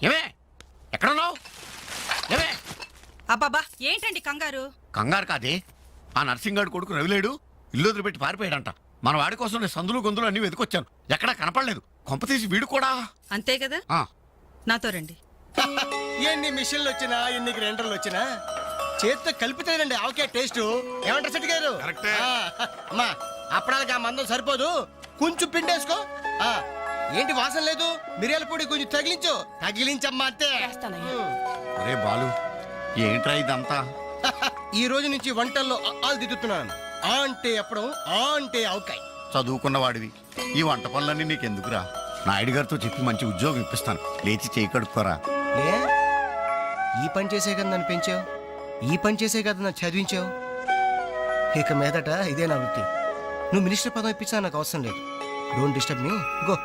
ఏమే ఎక్కడున్నావు? ఏమే అబ్బాబా ఏంటండి కంగారు? కంగారు కాదే, ఆ నర్సింగాడు కొడుకు రవిలేడు ఇల్లు వదిలిపెట్టి పారిపోయాడంట. మన వాడి కోసం నేను సందులు గొంతులు అన్ని వెతికొచ్చాను, ఎక్కడా కనపడలేదు. కొంపతీసి వీడు కూడా అంతే కదా. ఆ, నాతో రండి. ఎన్ని మిషన్లు వచ్చినా ఎన్ని గ్రైండర్లు వచ్చినా చేతితో కలిపితేనండి ఆవకే టేస్ట్. ఏమంటారు సెట్ గారు? అమ్మా అప్పడానికి ఆ మందం సరిపోదు, కొంచెం పిండేసుకో. ఏంటి వాసన లేదు? మిరియాల పొడి కొంచెం తగిలించమ్మా అంతే. అరే బాలు, ఏంట్రా ఇదంతా? ఈ రోజు నుంచి వంటల్లో ఆలు దిద్దుతున్నాను. ఆ అంటే అప్పుడు ఆ అంటే ఆవకాయ. చదువుకున్న వాడివి, ఈ వంట పనులన్నీ నీకెందుకురా? నాయుడు గారితో చెప్పి మంచి ఉద్యోగం ఇప్పిస్తాను, లేచి చేయి కడుక్కోరా. ఏ ఈ పని చేసే కదా నన్ను పెంచావు, ఈ పని చేసే కదా నన్ను చదివించావు. ఇక మీదట ఇదే నా వృత్తి. నువ్వు మినిస్టర్ పదం ఇప్పించా నాకు అవసరం లేదు. Don't disturb me, go.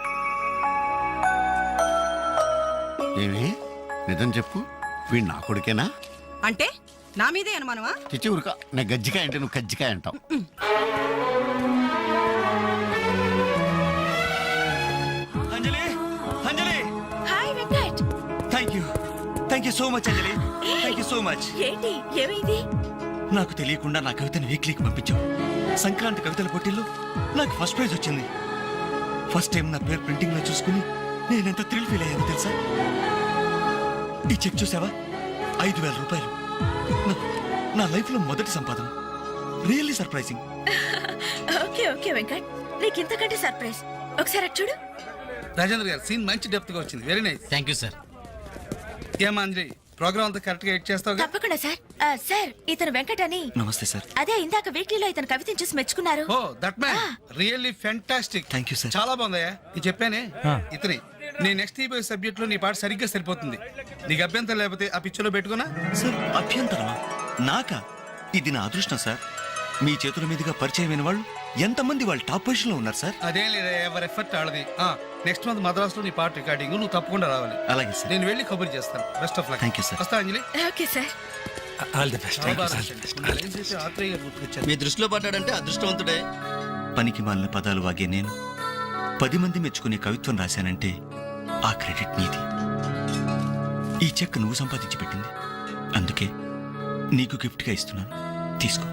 ఏమి నిజం చెప్పు, వీడు నా కొడుకేనా? అంటే నా మీదే అనుమానమా? చిచ్చి ఊరుక, నేను గజ్జికాయ అంటే నువ్వు కజ్జికాయ అంటావు. Anjali, Anjali, hi Venkat. Thank you so much Anjali, thank you so much. ఏంటి ఏమైంది? నాకు తెలియకుండా నా కవితను వీక్లీకి పంపించావు. సంక్రాంతి కవితల పోటీల్లో నాకు ఫస్ట్ ప్రైజ్ వచ్చింది. ఫస్ట్ టైం నా పేరు ప్రింటింగ్ లో చూసుకుని నేనెంత థ్రిల్ ఫీల్ అయ్యాను తెలుసా? ఈ చెక్ చూసావా? 5,000 రూపాయలు. నా లైఫ్ లో మొదటి సంపాదన. Really surprising. Okay okay Venkat, నీకు ఇంతకంటే సర్ప్రైజ్. ఒకసారి అటు చూడు. రాజేంద్ర గారు సీన్ మంచి డెప్త్ గా వచ్చింది. Very nice. Thank you sir. ఏమా అంజలి, ప్రోగ్రామ్ అంతా కరెక్ట్ గా ఎడ్ చేస్తావు? తప్పకుండా సార్. సార్ ఇతను వెంకట్ అని. నమస్తే సార్. అదే ఇందాక వీక్లీలో ఇతను కవితను చూసి మెచ్చుకున్నారు. Oh that man really fantastic. Thank you sir. చాలా బాగుందయ్యా. నేను చెప్పానే ఇతని నీ నెక్స్ట్ ఈబోయే సబ్జెక్ట్ లో నీ పాట సరిగ్గా సరిపోతుంది. నీకు అభ్యంతరం లేకపోతే ఆ పిక్చర్ లో పెట్టుకున్నా. సార్ అభ్యంతరమా? నాకా? ఇది నా అదృష్టం సార్. మీ చేతుల మీదుగా పరిచయమైన వాళ్ళు ఎంతమంది వాళ్ళు టాప్ పొజిషన్ లో ఉన్నారు సార్. అదేం లేదా, ఎవరి ఎఫర్ట్ ఆడది. నెక్స్ట్ మంత్ మద్రాస్ లో నీ పాట రికార్డింగ్, నువ్వు తప్పకుండా రావాలి. అలాగే సార్. నేను వెళ్ళి కబుర్ చేస్తాను. Best of luck. Thank you sir. వస్తా Anjali. Okay sir. All the best. మీ దృష్టిలో పడ్డాడంటే అదృష్టవంతుడే. పనికి మాలిన పదాలు వాగే నేను 10 మంది మెచ్చుకునే కవిత్వం రాశానంటే ఆ క్రెడిట్ నీది. ఈ చెక్ నువ్వు సంపాదించి పెట్టింది, అందుకే నీకు గిఫ్ట్ గా ఇస్తున్నాను, తీసుకో.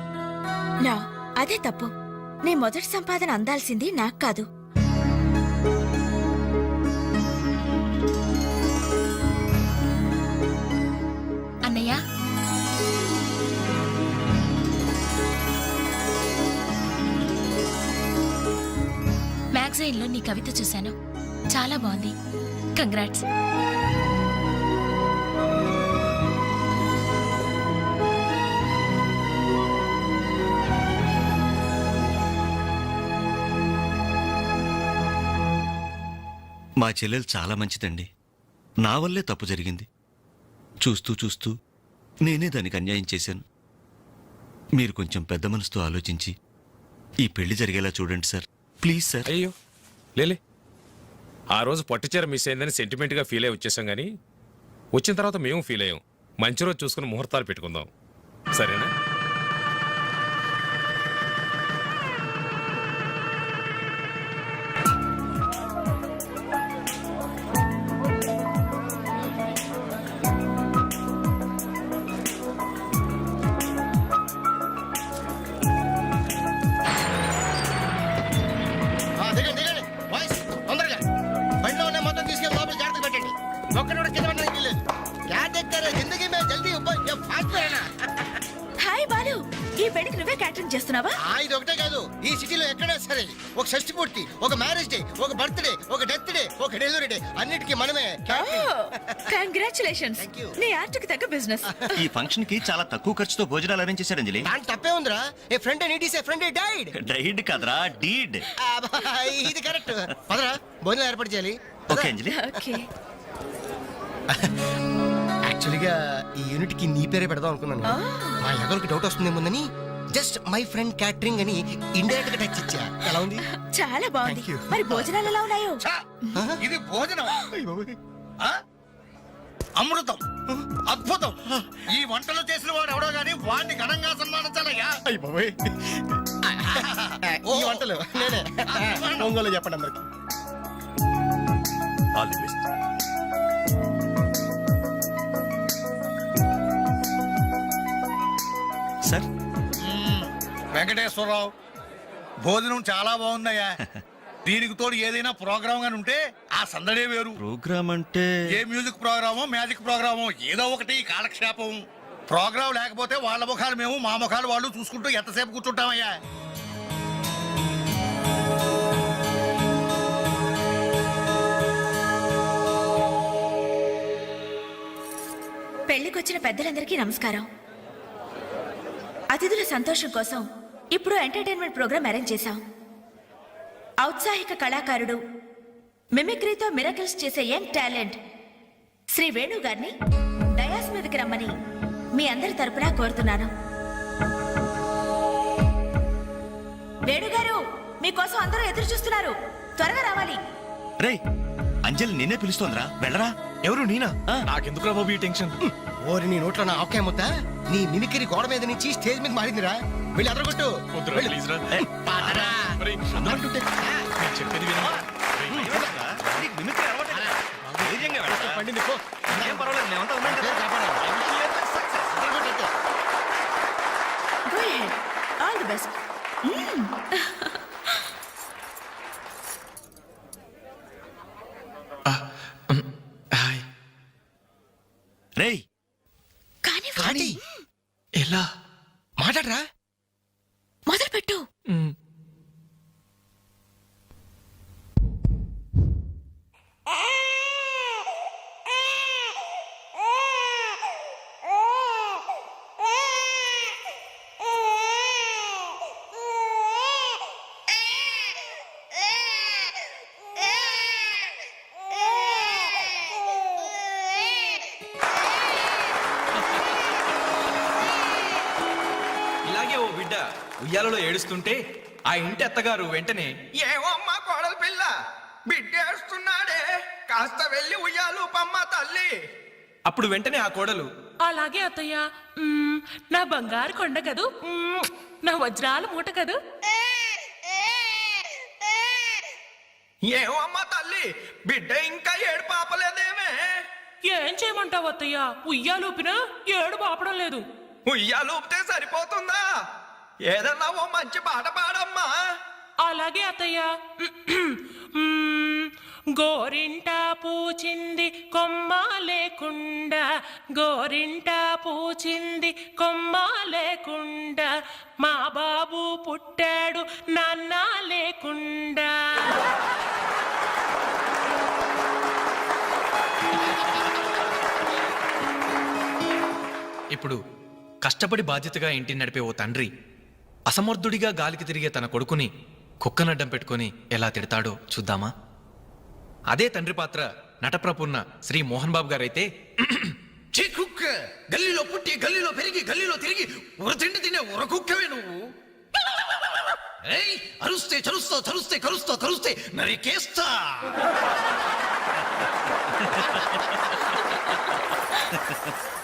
నా అదే తప్పు. నీ మొదటి సంపాదన అందాల్సింది నాకు కాదు. అన్నయ్య, మ్యాగజైన్లో నీ కవిత చూశాను, చాలా బాగుంది. కంగ్రాట్స్. మా చెల్లెలు చాలా మంచిదండి. నా వల్లే తప్పు జరిగింది. చూస్తూ చూస్తూ నేనే దానికి అన్యాయం చేశాను. మీరు కొంచెం పెద్ద మనసుతో ఆలోచించి ఈ పెళ్లి జరిగేలా చూడండి సార్, ప్లీజ్ సార్. అయ్యో లేలే, ఆ రోజు పట్టుచీర మిస్ అయిందని సెంటిమెంట్గా ఫీల్ అయ్యి వచ్చేసాం, కానీ వచ్చిన తర్వాత మేము ఫీల్ అయ్యాం. మంచి రోజు చూసుకుని ముహూర్తాలు పెట్టుకుందాం, సరేనా? దిగండి దిగండి బాయ్స్, తొందరగా బండిలో ఉన్న మొత్తం తీసుకెళ్ళి లోపల జాగ్రత్త పెట్టండి. ఒక్కడు కూడా కింద పడడానికి వీల్లేదు. క్యా దేఖతే జిందగీ మే జల్దీ ఫాస్ట్ అయినా. హాయ్ బాలు, ఈ పెళ్లికి నువ్వే క్యాటరింగ్ చేస్తున్నావా? ఇది ఒకటే కాదు, ఈ సిటీలో ఎక్కడైనా సరే ఒక షష్టి పూర్తి, ఒక మ్యారేజ్ డే, ఒక బర్త్డే, ఒక డెత్ డే, ఒక డెలివరీ డే, అన్నిటికీ మనమే కంగ్రాచులేషన్స్. Thank you. నీ ఆర్ట్కి తగ్గ బిజినెస్. ఈ ఫంక్షన్ కి చాలా తక్కువ ఖర్చుతో భోజనాలు అరేంజ్ చేశాడు అంజలి. దాని తప్పే ఉందిరా. A friend need is a friend died. Died కదరా, డీడ్. ఇది కరెక్ట్. పదరా భోజనం ఏర్పాటు చేయాలి. ఓకే అంజలి. ఓకే. యాక్చువల్గా ఈ యూనిట్ కి నీ పేరే పెడదాం అనుకున్నాను. మా ఎవరికి డౌట్ వస్తుందేమోనని జస్ట్ మై ఫ్రెండ్ క్యాటరింగ్ అని ఇండైరెక్ట్ గా టచ్ ఇచ్చా. ఎలా ఉంది? చాలా బాగుంది. Thank you. మరి భోజనాలు ఎలా ఉన్నాయో? ఇది భోజనం, అమృతం, అద్భుతం. ఈ వంటలు చేసిన వాడు ఎవడో గానీ వాడిని ఘనంగా సన్మానించాలయ్యా. ఈ వంటలు నేనే. ఒంగోలు చెప్పండి అందరికి. All the best. వెంకటేశ్వరరావు భోజనం చాలా బాగుందయ్యా. దీనికి తోడు ఏదైనా ప్రోగ్రామ్ గాని ఉంటే ఆ సందడే వేరు. ప్రోగ్రామ్ అంటే ఏ మ్యూజిక్ ప్రోగ్రామో మ్యాజిక్ ప్రోగ్రామో ఏదో ఒకటి కాలక్షేపం. ప్రోగ్రామ్ లేకపోతే వాళ్ళ ముఖాలు మేము మా ముఖాలు వాళ్ళు చూసుకుంటూ ఎంతసేపు కూర్చుంటామయ్యా. పెళ్లికొచ్చిన పెద్దలందరికీ నమస్కారం. అతిథుల సంతోషం కోసం ఇప్పుడు ఎంటర్టైన్మెంట్ ప్రోగ్రాం అరేంజ్ చేశాం. ఔత్సాహిక కళాకారుడు, మిమిక్రీతో మిరకిల్స్ చేసే యంగ్ టాలెంట్ శ్రీ వేణు గారిని డయాస్ మీదకి రమ్మని మీ అందరి తరపున కోరుతున్నాను. వేణుగారు, మీకోసం అందరూ ఎదురు చూస్తున్నారు, త్వరగా రావాలి. రేయ్, అంజలి నిన్నే పిలుస్తోందిరా, వెళ్ళరా. ఎవరు నేనా? నాకెందుకు బాబు ఈ టెన్షన్? ఓరి నీ నోట్లో నా ఆవకాయ ముద్ద నీ మిమిక్రీ గోడ మీద నుంచి స్టేజ్ మీద మారిందిరా. వెళ్ళి అదరగొట్టు. చెప్పేది విను. పండింది పో. ఏం పర్వాలేదు, మేమంతా ఉన్నాం కదా. Go ahead. All the best. Hi. రేయ్, కానీ ఎలా మాట్లాడరా. మొదలు పెట్టు. ఇలాగే ఓ బిడ్డ ఉయ్యాలలో ఏడుస్తుంటే ఆ ఇంటి అత్తగారు వెంటనే ఏమో అమ్మా కోడలు పిల్ల బిడ్డ ఏడుస్తున్నాడే, కాస్త వెళ్ళి ఉయ్యాలు పమ్మ తల్లి. అప్పుడు వెంటనే ఆ కోడలు అలాగే అత్తయ్య, నా బంగారు కొండ కదూ, నా వజ్రాల మూట కదూ. ఏమో అమ్మా తల్లి బిడ్డ ఇంకా ఏడు పాపలేదేమే. ఏం చేయమంటావు అత్తయ్య, ఉయ్యాలూపినా ఏడు పాపడం లేదు. ఉయ్యాలు ఊపితే సరిపోతుందా? ఏదన్నా ఓ మంచి పాట పాడమ్మా. అలాగే అత్తయ్య. గోరింట పూచింది కొమ్మ లేకుండా, గోరింట పూచింది కొమ్మ లేకుండా, మా బాబు పుట్టాడు నాన్న లేకుండా. ఇప్పుడు కష్టపడి బాధ్యతగా ఇంటిని నడిపే ఓ తండ్రి అసమర్థుడిగా గాలికి తిరిగే తన కొడుకుని కుక్కనడ్డం పెట్టుకొని ఎలా తిడతాడో చూద్దామా? అదే తండ్రి పాత్ర నటప్రపున్న శ్రీ మోహన్ బాబు గారైతే, చీ కుక్క, గల్లీలో పుట్టి గల్లీలో పెరిగి గల్లీలో తిరిగి ఉరతిండి తినే ఉరకుక్కవే నువ్వు. ఏయ్, అరుస్తే చరుస్తావు, చరుస్తే కరుస్తావు, కరుస్తే నరికేస్తా.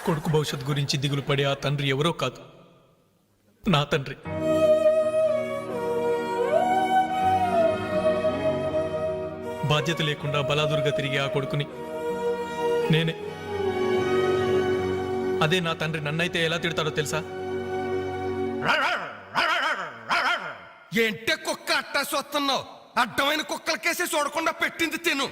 కొడుకు భవిష్యత్ గురించి దిగులు పడే ఆ తండ్రి ఎవరో కాదు, నా తండ్రి. బాధ్యత లేకుండా బలాదురుగా తిరిగే ఆ కొడుకుని నేనే. అదే నా తండ్రి నన్నైతే ఎలా తిడతాడో తెలుసా? ఏంటే కుక్క అట్టా చూస్తున్నావు? అడ్డమైన కుక్కలకేసి చూడకుండా పెట్టింది తిను.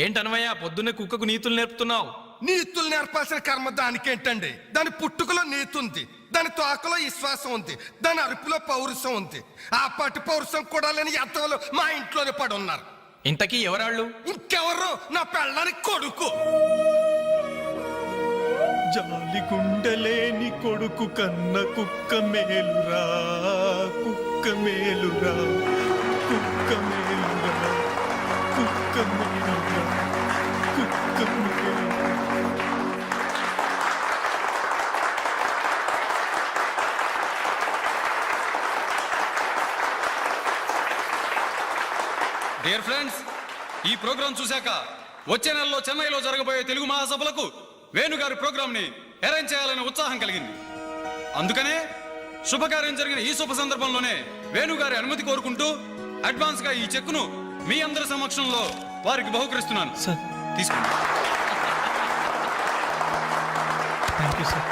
ఏంటనవయ్యా పొద్దున్నే కుక్కకు నీతులు నేర్పుతున్నావు? నీతులు నేర్పాల్సిన కర్మ దానికేంటండి? దాని పుట్టుకలో నీతి ఉంది, దాని తోకలో విశ్వాసం ఉంది, దాని అరుపులో పౌరుషం ఉంది. ఆ పాటి పౌరుషం కూడా లేని ఎంతలో మా ఇంట్లోనే పడి ఉన్నారు. ఇంతకీ ఎవరాళ్ళు? ఇంకెవరు? నా పెళ్ళానికి కొడుకు. జాలి గుండలేని కొడుకు కన్న కుక్క మేలురా, కుక్క మేలురా, కుక్క మేలురా, కుక్క మేలురా, కుక్క మేలురా. డియర్ ఫ్రెండ్స్, ఈ ప్రోగ్రాం చూశాక వచ్చే నెలలో చెన్నైలో జరగబోయే తెలుగు మహాసభలకు వేణుగారి ప్రోగ్రామ్ ని అరేంజ్ చేయాలనే ఉత్సాహం కలిగింది. అందుకనే శుభకార్యం జరిగిన ఈ శుభ సందర్భంలోనే వేణుగారి అనుమతి కోరుకుంటూ అడ్వాన్స్ గా ఈ చెక్కును మీ అందరి సమక్షంలో వారికి బహుకరిస్తున్నాను. సార్ తీసుకోండి. Thank you sir.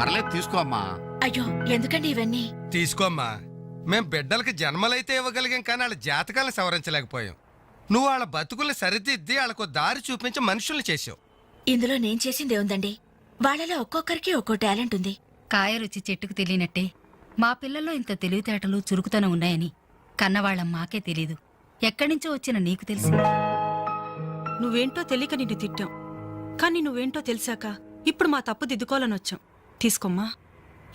పర్లేదు తీసుకో అమ్మా. అయ్యో ఎందుకండి ఇవన్నీ? తీసుకోమ్మా. మేం బిడ్డలకి జన్మలైతే ఇవ్వగలిగాం కానీ వాళ్ళ జాతకాలను సవరించలేకపోయాం. నువ్వు వాళ్ళ బతుకుల్ని సరిదిద్ది వాళ్ళకు దారి చూపించి మనుషుల్ని చేసావు. ఇందులో నేను చేసిందే ఉందండి. వాళ్ళలో ఒక్కొక్కరికి ఒక్కో టాలెంట్ ఉంది. కాయ రుచి చెట్టుకు తెలియనట్టే మా పిల్లల్లో ఇంత తెలివితేటలు చురుకుతనం ఉన్నాయని కన్నవాళ్ళం మాకే తెలీదు. ఎక్కడి నుంచో వచ్చిన నీకు తెలిసింది. నువ్వేంటో తెలియక నిన్ను తిట్టాం, కానీ నువ్వేంటో తెలిసాక ఇప్పుడు మా తప్పు దిద్దుకోవాలని వచ్చాం. తీసుకోమ్మా.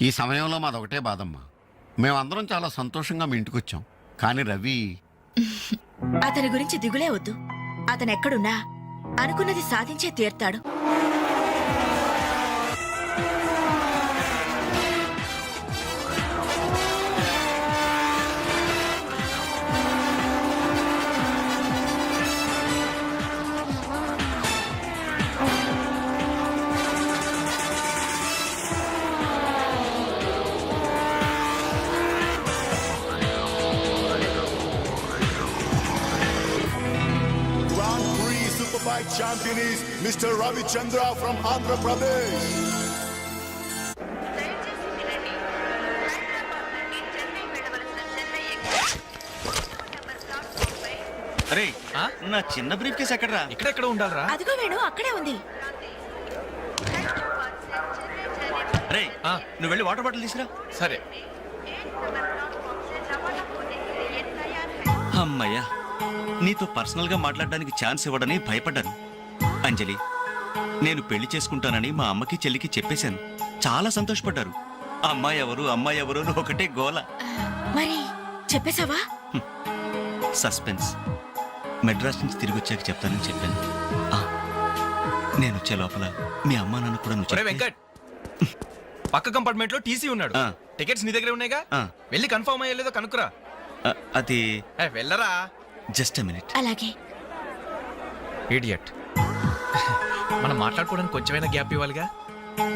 ఈ సమయంలో మాదొకటే బాధమ్మా. మేమందరం చాలా సంతోషంగా మీ ఇంటికి వచ్చాం, కానీ రవి అతని గురించి దిగులే వద్దు. అతను ఎక్కడున్నా అనుకున్నది సాధించే తీర్తాడు. Grand Prix Superbike champion is Mr. Ravi Chandra from Andhra Pradesh. అరే నా చిన్న బ్రీఫ్ కేసు ఎక్కడరా? ఇక్కడెక్కడ ఉండాలరా? అదిగో వేణు అక్కడే ఉంది. రే నువ్వు వెళ్ళి వాటర్ బాటిల్ తీసురా. సరే. అమ్మయ్యా, నీతో పర్సనల్ గా మాట్లాడడానికి ఛాన్స్ ఇవ్వడని భయపడ్డాను. అంజలి, నేను పెళ్లి చేసుకుంటానని మా అమ్మకి చెల్లికి చెప్పేశాను. చాలా సంతోషపడ్డారు. అమ్మాయి ఎవరు అమ్మాయి ఎవరు అని ఒకటే గోల. మరి చెప్పేశావా? సస్పెన్స్. మెడ్రాస్ నుంచి తిరిగి వచ్చాక చెప్తానని చెప్పాను. ఆ, నేను వచ్చే లోపల మీ అమ్మా నాన్న కూడా నువ్వు ఒరే చెప్తే- వెంకట్, పక్క కంపార్ట్మెంట్ లో టీసీ ఉన్నాడు. ఆ. టికెట్స్ నీ దగ్గర ఉన్నాయిగా, ఆ. వెళ్ళి కన్ఫర్మ్ అయ్యలేదో కనుక్కురా. అది వెళ్ళరా. Just minute. అలాగే. ఇడియట్. మనం మాట్లాడుకోవడానికి కొంచెమైనా గ్యాప్ ఇవ్వాలిగా.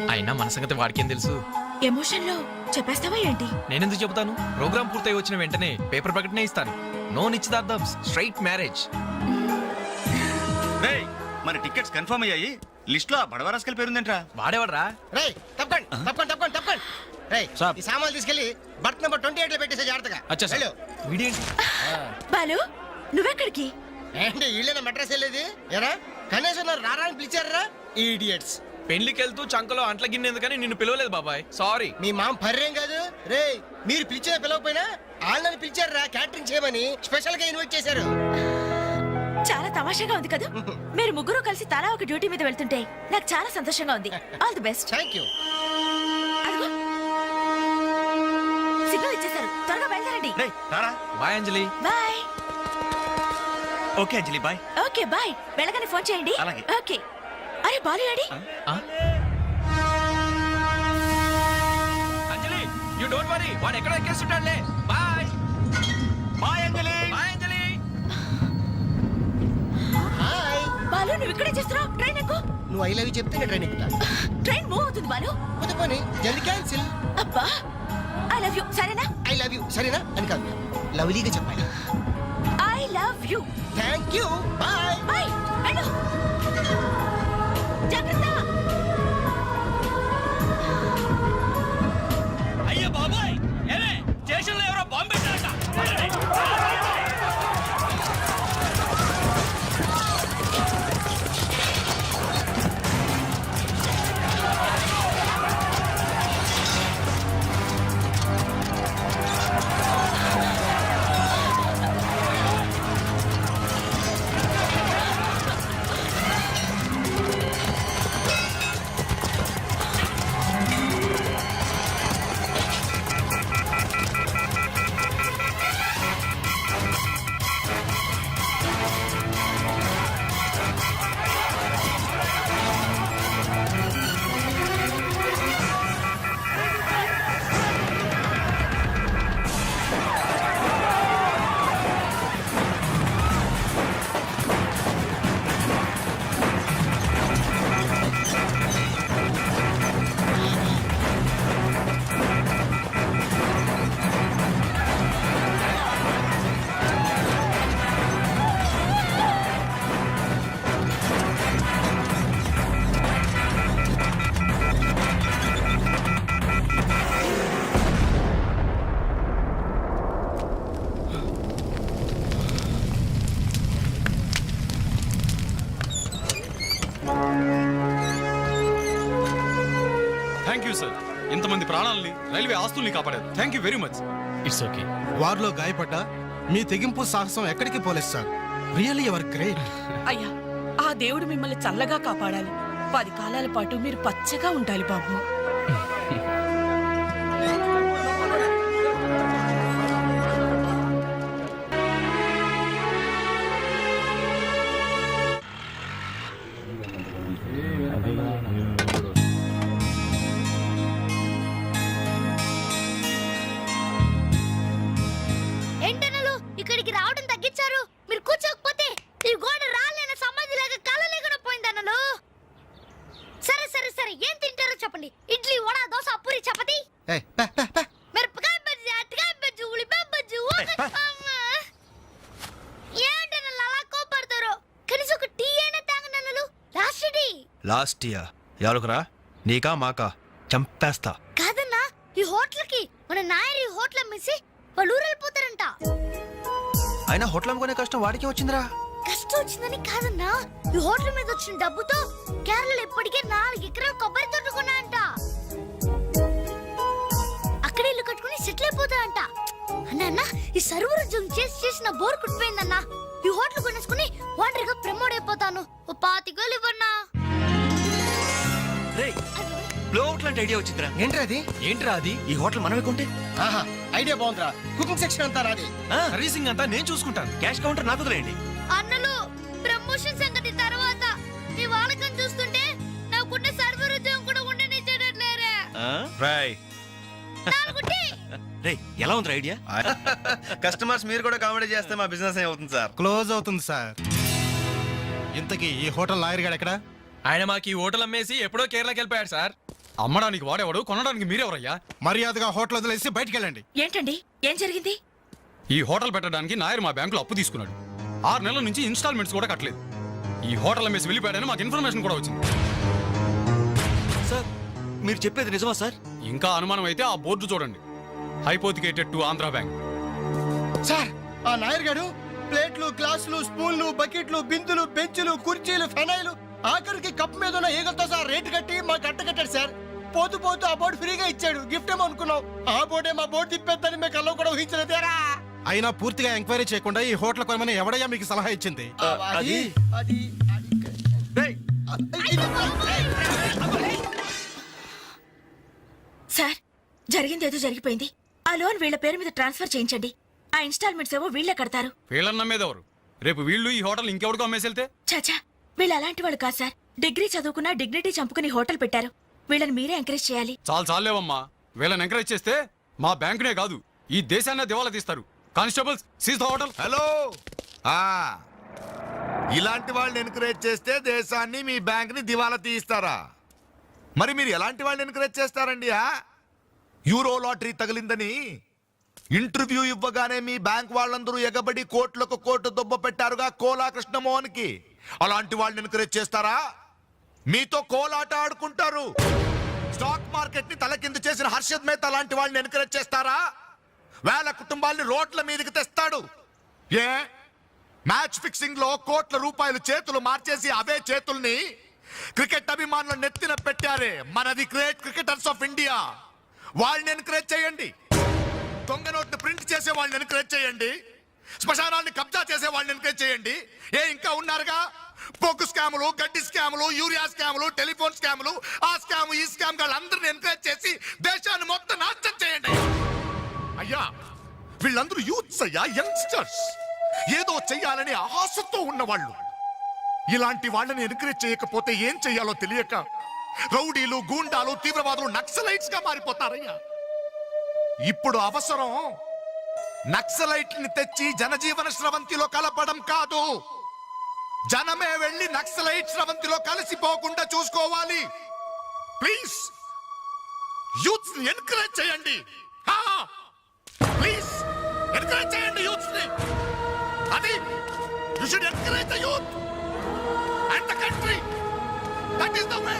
అయినా మన సంగతి వాడికేం తెలుసు. ఎమోషన్ లో చెప్పేస్తావా ఏంటి? నేనెందుకు చెబుతాను? ప్రోగ్రామ్ పూర్తయి వచ్చిన వెంటనే పేపర్ ప్రకటనే ఇస్తాను. నో నిశ్చితార్థం, స్ట్రైట్ మ్యారేజ్. రేయ్, మన టికెట్స్ కన్ఫర్మ్ అయ్యాయి. లిస్ట్ లో బడవరాస్కల్ పేరుందేంట్రా? వాడేవాడ్రా? రేయ్ తప్పకండి తప్పకండి తప్పకండి తప్పకండి. రేయ్ సాబ్. ఈ సామాన్లు తీసుకెళ్లి బర్త్ నెంబర్ 28 లో పెట్టేసే జాగ్రత్తగా. అచ్చా సార్. వెళ్ళు. వీడేంటి? బాలు నువ్వెక్కడికి? ఏంటి వీళ్ళైనా మెడ్రాస్ వెళ్ళేది? ఎరా కనీసం నన్ను రారా అని పిలిచారా? ఈడియట్స్. పెళ్లికి వెళ్తూ చంకలో అంట్ల గిన్నె ఎందుకని నిన్ను పిలవలేదు బాబాయ్. సారీ. మీ మామ పర్రేం కాదు. రేయ్ మీరు పిలిచినా పిలవకపోయినా వాళ్ళని పిలిచారా క్యాటరింగ్ చేయమని స్పెషల్ గా ఇన్వైట్ చేశారు. చాలా తమాషాగా ఉంది కదా. మీరు ముగ్గురు కలిసి తలా ఒక డ్యూటీ మీద వెళ్తుంటే నాకు చాలా సంతోషంగా ఉంది. All the best. Thank you. అదిగో సిగ్నల్ ఇచ్చేశారు. త్వరగా బయలుదేరండి. రేయ్ రారా. Bye Anjali. Bye. Okay Anjali, bye. Okay bye. వెళ్ళగానే ఫోన్ చేయండి. అలాగే. ఓకే. అరే బాలు ఏడి? ఆ? అంజలి, యు డోంట్ వరీ, వాడు ఎక్కడో ఎక్కేస్తుంటాడులే. Bye. Bye Anjali. Bye Anjali. Hi. Balu నువ్వు ఇక్కడే చేస్తున్నావు? ట్రైన్ ఎక్కు. నువ్వు ఐ లవ్ యూ చెప్తే నేను ట్రైన్ ఎక్కుతా. ట్రైన్ మూవ్ అవుతుంది బాలు. పోతే పోనీ జల్ది క్యాన్సిల్. అబ్బా ఐ లవ్ యూ. సరేనా? ఐ లవ్ యూ సరేనా అని కాదు లవ్లీగా చెప్పాలి. I love you. Thank you. Bye. Bye. వెళ్ళు. జాగ్రత్త. అయ్యో బాబాయ్, ఏమే స్టేషన్ లో ఎవరో బాంబు పెట్టారట. You sir. ఇంతమంది ప్రాణాలని రైల్వే ఆస్తుల్ని కాపాడారు. Thank you very much. It's okay. వారిలో గాయపడ్డ మీ తెగింపు సాహసం ఎక్కడికి పోలేదు సార్. Really ever great. అయ్యా ఆ దేవుడు మిమ్మల్ని చల్లగా కాపాడాలి. 10 కాలాల పాటు మీరు పచ్చగా ఉండాలి బాబు. ఏంటనలు ఇక్కడికి రావడం తగ్గించారు. మీరు కూర్చోకపోతే ఈ గోడ రాలేన సమాధి లాగా కలలేకుండా పోయిందన్నలు. సరే సరే సరే ఏం తింటారో చెప్పండి. ఇడ్లీ, వడ, దోశ, పూరి, చపాతి, మిరపకాయ బజ్జీ, అరటికాయ బజ్జీ, ఉల్లిపాయ బజ్జీ. ఏంటనలు అలా కోపడతారు? కనీసం ఒక టీ అయినా తాగనన్నలు. లాస్ట్ టీ లాస్ట్ ఇయర్ ఎవరుకురా? నీకా మాకా? చంపేస్తా. కాదన్నా, ఈ హోటల్ కి మన నాయర్ ఈ హోటల్ అమ్మేసి వాళ్ళు ఊరు వెళ్ళిపోతారంట. అయినా హోటల్ అమ్ముకునే కష్టం వాడికి వచ్చిందిరా. కష్టం వచ్చిందని కాదన్నా, ఈ హోటల్ మీద వచ్చిన డబ్బుతో కేరళలో ఇప్పటికే 4 ఎకరాల కొబ్బరి తోట కొన్నాయంట. అక్కడ ఇల్లు కట్టుకుని సెటిల్ అయిపోతాయంట. అన్న ఈ సర్వర్ ఉద్యోగం చేసి చేసిన బోర్ కుట్టిపోయిందన్నా. ఈ హోటల్ కొనేసుకుని వాండర్ గా ప్రమోట్ అయిపోతాను. ఓ 25,000 ఇవ్వన్నా. బ్లోఅవుట్ లాంటి ఐడియా వచ్చిందిరా. ఏంట్రా అది? ఈ హోటల్ మనమే కొంటే ఆహా, ఐడియా బాగుందిరా. కుకింగ్ సెక్షన్ అంతా రాది. సర్వీసింగ్ అంతా నేను చూసుకుంటాను. క్యాష్ కౌంటర్ నాకు వదిలేయండి. అన్నలు ప్రమోషన్ సంగతి తర్వాత. ఈ వాళ్ళకం చూస్తుంటే నాకున్న సర్వర్ ఉద్యోగం కూడా ఉండనిచ్చేటట్లేరే. రాయ్ రే ఎలా ఉంది ఐడియా? కస్టమర్స్ మీరు కూడా కామెడీ చేస్తే మా బిజినెస్ అవుతుంది సార్. క్లోజ్ అవుతుంది సార్. ఇంతకీ ఈ హోటల్ లాయర్ గారు ఎక్కడ? ఆయన మాకు ఈ హోటల్ అమ్మేసి ఎప్పుడో కేరళకి వెళ్ళిపోయాడు సార్. అమ్మడానికి వాడేవాడు, కొనడానికి మీరెవరయ్యా? మర్యాదగా హోటల్ వదిలేసి బయటికి వెళ్ళండి. ఏంటండి ఏం జరిగింది? ఈ హోటల్ పెట్టడానికి నాయర్ మా బ్యాంకులో అప్పు తీసుకున్నాడు. 6 నెలల నుంచి ఇన్స్టాల్మెంట్స్ కూడా కట్టలేదు. ఈ హోటల్ అమ్మేసి వెళ్ళిపోయాడని మాకు ఇన్ఫర్మేషన్ కూడా వచ్చింది. సార్ మీరు చెప్పేది నిజమా సార్? ఇంకా అనుమానం అయితే ఆ బోర్డు చూడండి. Hypothecated to Andhra bank. Sir ఆ నాయర్ గారు ప్లేట్లు, గ్లాసులు, స్పూన్లు, బకెట్లు, బిందులు, బెంచులు, కుర్చీలు, ఫెనాయిలు, ఆఖరికి కప్ మీద ఉన్న ఈగలతో సార్ రేటు కట్టి మాకు అట్ట కట్టాడు సార్. పోతూ పోతూ ఆ బోర్డు ఫ్రీగా ఇచ్చాడు. గిఫ్ట్ ఏమో అనుకున్నాం. ఆ బోర్డే మా బోర్డు తిప్పేద్దని మీకు అల్లం కూడా ఊహించలేదేరా. అయినా పూర్తిగా ఎంక్వైరీ చేయకుండా ఈ హోటల్ కొనమని ఎవడయ్యా మీకు సలహా ఇచ్చింది? సార్ జరిగింది ఏదో జరిగిపోయింది. ఆ లోన్ వీళ్ళ పేరు మీద ట్రాన్స్ఫర్ చేయించండి. ఆ ఇన్స్టాల్మెంట్స్ ఏవో వీళ్ళే కడతారు. వీళ్ళని నమ్మేదెవరు? రేపు వీళ్ళు ఈ హోటల్ ఇంకెవరికో అమ్మేసి వెళ్తే? చాచా వీళ్ళు అలాంటి వాళ్ళు కాదు సార్. డిగ్రీ చదువుకున్నా డిగ్నిటీ చంపుకుని హోటల్ పెట్టారు. వీళ్ళని మీరే ఎంకరేజ్ చేయాలి. చాలేవమ్మా. వీళ్ళని ఎంకరేజ్ చేస్తే మా బ్యాంకునే కాదు ఈ దేశాన్ని దివాలా తీస్తారు. Constables seize the hotel. Hello ఇలాంటి వాళ్ళని ఎంకరేజ్ చేస్తే దేశాన్ని మీ బ్యాంక్ ని దివాలా తీయిస్తారా? మరి మీరు ఎలాంటి వాళ్ళని ఎంకరేజ్ చేస్తారండి? యూరో లాటరీ తగిలిందని ఇంటర్వ్యూ ఇవ్వగానే మీ బ్యాంక్ వాళ్ళందరూ ఎగబడి కోట్లకు కోట్లు దొబ్బ పెట్టారుగా కోలా కృష్ణమోహన్ కి. అలాంటి వాళ్ళని ఎంకరేజ్ చేస్తారా? మీతో కోలాట ఆడుకుంటారు. స్టాక్ మార్కెట్ ని తలకిందు చేసిన హర్షద్ మేహతా లాంటి వాళ్ళని ఎంకరేజ్ చేస్తారా? వేల కుటుంబాల్ని రోడ్ల మీదకి తెస్తాడు. ఏ మ్యాచ్ ఫిక్సింగ్ లో కోట్ల రూపాయలు చేతులు మార్చేసి అవే చేతుల్ని క్రికెట్ అభిమానులు నెత్తిన పెట్టారే మనది గ్రేట్ క్రికెటర్స్ ఆఫ్ ఇండియా. వాళ్ళని ఎంకరేజ్ చేయండి. దొంగ నోట్ని ప్రింట్ చేసే వాళ్ళని ఎంకరేజ్ చేయండి. శ్మశానాన్ని కబ్జా చేసే వాళ్ళని ఎంకరేజ్ చేయండి. ఇంకా ఉన్నారుగా పొగ్గు స్కాములు, గడ్డి స్కాములు, యూరియా స్కాములు, టెలిఫోన్ స్కాములు, ఆ స్కామ్ ఈ స్కామ్ వాళ్ళందరిని ఎంకరేజ్ చేసి దేశాన్ని మొత్తం నాశనం చేయండి. అయ్యా వీళ్ళందరూ యూత్స్ అయ్యా, యంగ్స్టర్స్, ఏదో చెయ్యాలని ఆశతో ఉన్నవాళ్ళు. ఇలాంటి వాళ్ళని ఎంకరేజ్ చేయకపోతే ఏం చెయ్యాలో తెలియక రౌడీలు, గూండాలు, తీవ్రవాదులు, నక్సలైట్స్ గా మారిపోతారయ్యా. ఇప్పుడు అవసరం నక్సలైట్ ని తెచ్చి జనజీవన స్రవంతిలో కలపడం కాదు, జనమే వెళ్ళి నక్సలైట్ స్రవంతిలో కలిసిపోకుండా చూసుకోవాలి. ప్లీజ్ యూత్స్ ని ఎంకరేజ్ చేయండి. ప్లీజ్ ఎంకరేజ్ చేయండి యూత్స్ ని. అది you should encourage the youth and the country. That is the way.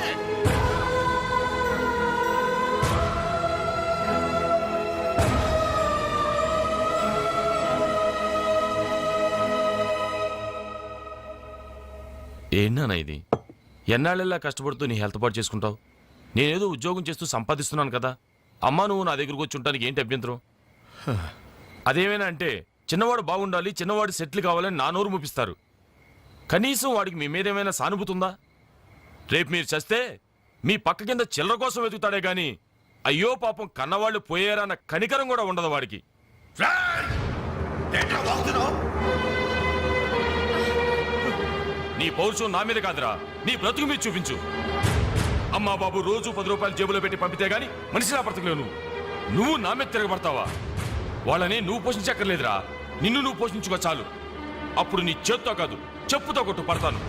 ఏంటన్నా ఇది? ఎన్నాళ్ళెల్లా కష్టపడుతూ నీ హెల్త్ పాటు చేసుకుంటావు? నేనేదో ఉద్యోగం చేస్తూ సంపాదిస్తున్నాను కదా. అమ్మా నువ్వు నా దగ్గరకు వచ్చి ఉండడానికి ఏంటి అభ్యంతరం? అదేమైనా అంటే చిన్నవాడు బాగుండాలి, చిన్నవాడు సెటిల్ కావాలని నా నోరు ముపిస్తారు. కనీసం వాడికి మీ మీద ఏమైనా సానుభూతి ఉందా? రేపు మీరు చస్తే మీ పక్క కింద చిల్లర కోసం వెతుకుతాడే గాని అయ్యో పాపం కన్నవాళ్ళు పోయారన్న కనికరం కూడా ఉండదు వాడికి. నీ పౌరుషం నా మీద కాదురా, నీ బ్రతుకు మీద చూపించు. అమ్మా బాబు రోజు 10 రూపాయలు జేబులో పెట్టి పంపితే గాని మనిషిలా బ్రతకలేవు. నువ్వు నా మీద తిరగబడతావా? వాళ్ళని నువ్వు పోషించక్కర్లేదురా, నిన్ను నువ్వు పోషించుకో చాలు. అప్పుడు నీ చేత్తో కాదు చెప్పుతో కొట్టు పడతాను.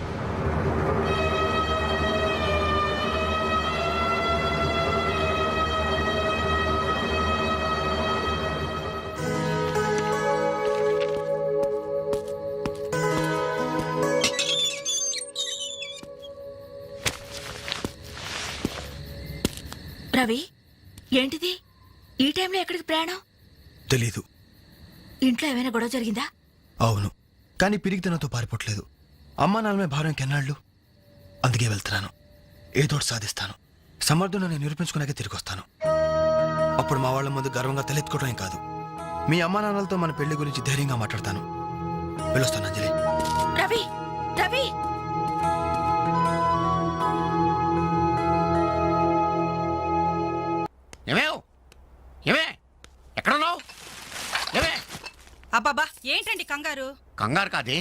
రవి, ఏంటిది ఈ టైంలో ఎక్కడికి ప్రయాణం? తెలీదు. ఇంట్లో ఏమైనా గొడవ జరిగిందా? అవును, కానీ పిరిగితనంతో పారిపోవట్లేదు. అమ్మా నాన్నమే భారం కెన్నాళ్ళు. అందుకే వెళ్తున్నాను. ఏదోటి సాధిస్తాను. సమర్థుడు నేను నిరూపించుకున్నాకే తిరిగి వస్తాను. అప్పుడు మా వాళ్ళ ముందు గర్వంగా తలెత్తుకోవడం కాదు, మీ అమ్మా నాన్నలతో మన పెళ్లి గురించి ధైర్యంగా మాట్లాడతాను. వెళ్ళొస్తాను అంజలి. రవి, రవి, ఏమే ఎక్కడున్నావు? ఏమే అబ్బాబా ఏంటండి కంగారు? కంగారు కాదే,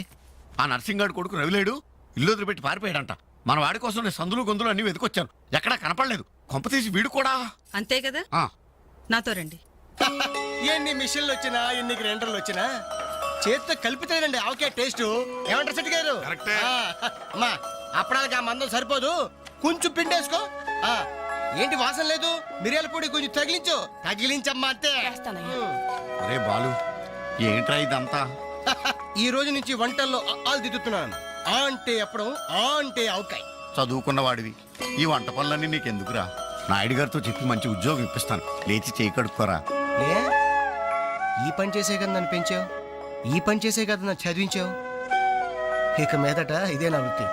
ఆ నర్సింగాడు కొడుకు రవిలేడు ఇల్లు వదిలిపెట్టి పారిపోయాడంట. మన వాడి కోసం నేను సందులు గొంతులు అన్ని వెతికొచ్చాను, ఎక్కడా కనపడలేదు. కొంపతీసి వీడు కూడా. అంతే కదా, నాతో రండి. ఎన్ని మిషన్లు వచ్చినా ఎన్ని గ్రైండర్లు వచ్చినా చేతితో కలిపితేనండి ఆవకాయ టేస్ట్. ఏమంటారు సెట్ గారు? అమ్మా అప్పడానికి ఆ మందం సరిపోదు, కొంచెం పిండేసుకో. ఏంటి వాసన లేదు? మిరియాల పొడి కొంచెం తగిలించమ్మా అంతే. అరే బాలు, ఏంట్రా ఇదంతా? ఈ రోజు నుంచి వంటల్లో ఆలు దిద్దుతున్నాను. ఆ అంటే అప్పుడు, ఆ అంటే ఆవకాయ. చదువుకున్న వాడివి, ఈ వంట పనులన్నీ నీకెందుకురా? నాయుడు గారితో చెప్పి మంచి ఉద్యోగం ఇప్పిస్తాను, లేచి చేయి కడుక్కోరా. ఈ పని చేసే కదా నన్ను పెంచావు, ఈ పని చేసే కదా నన్ను చదివించావు. ఇక మీదట ఇదే నా వృత్తి.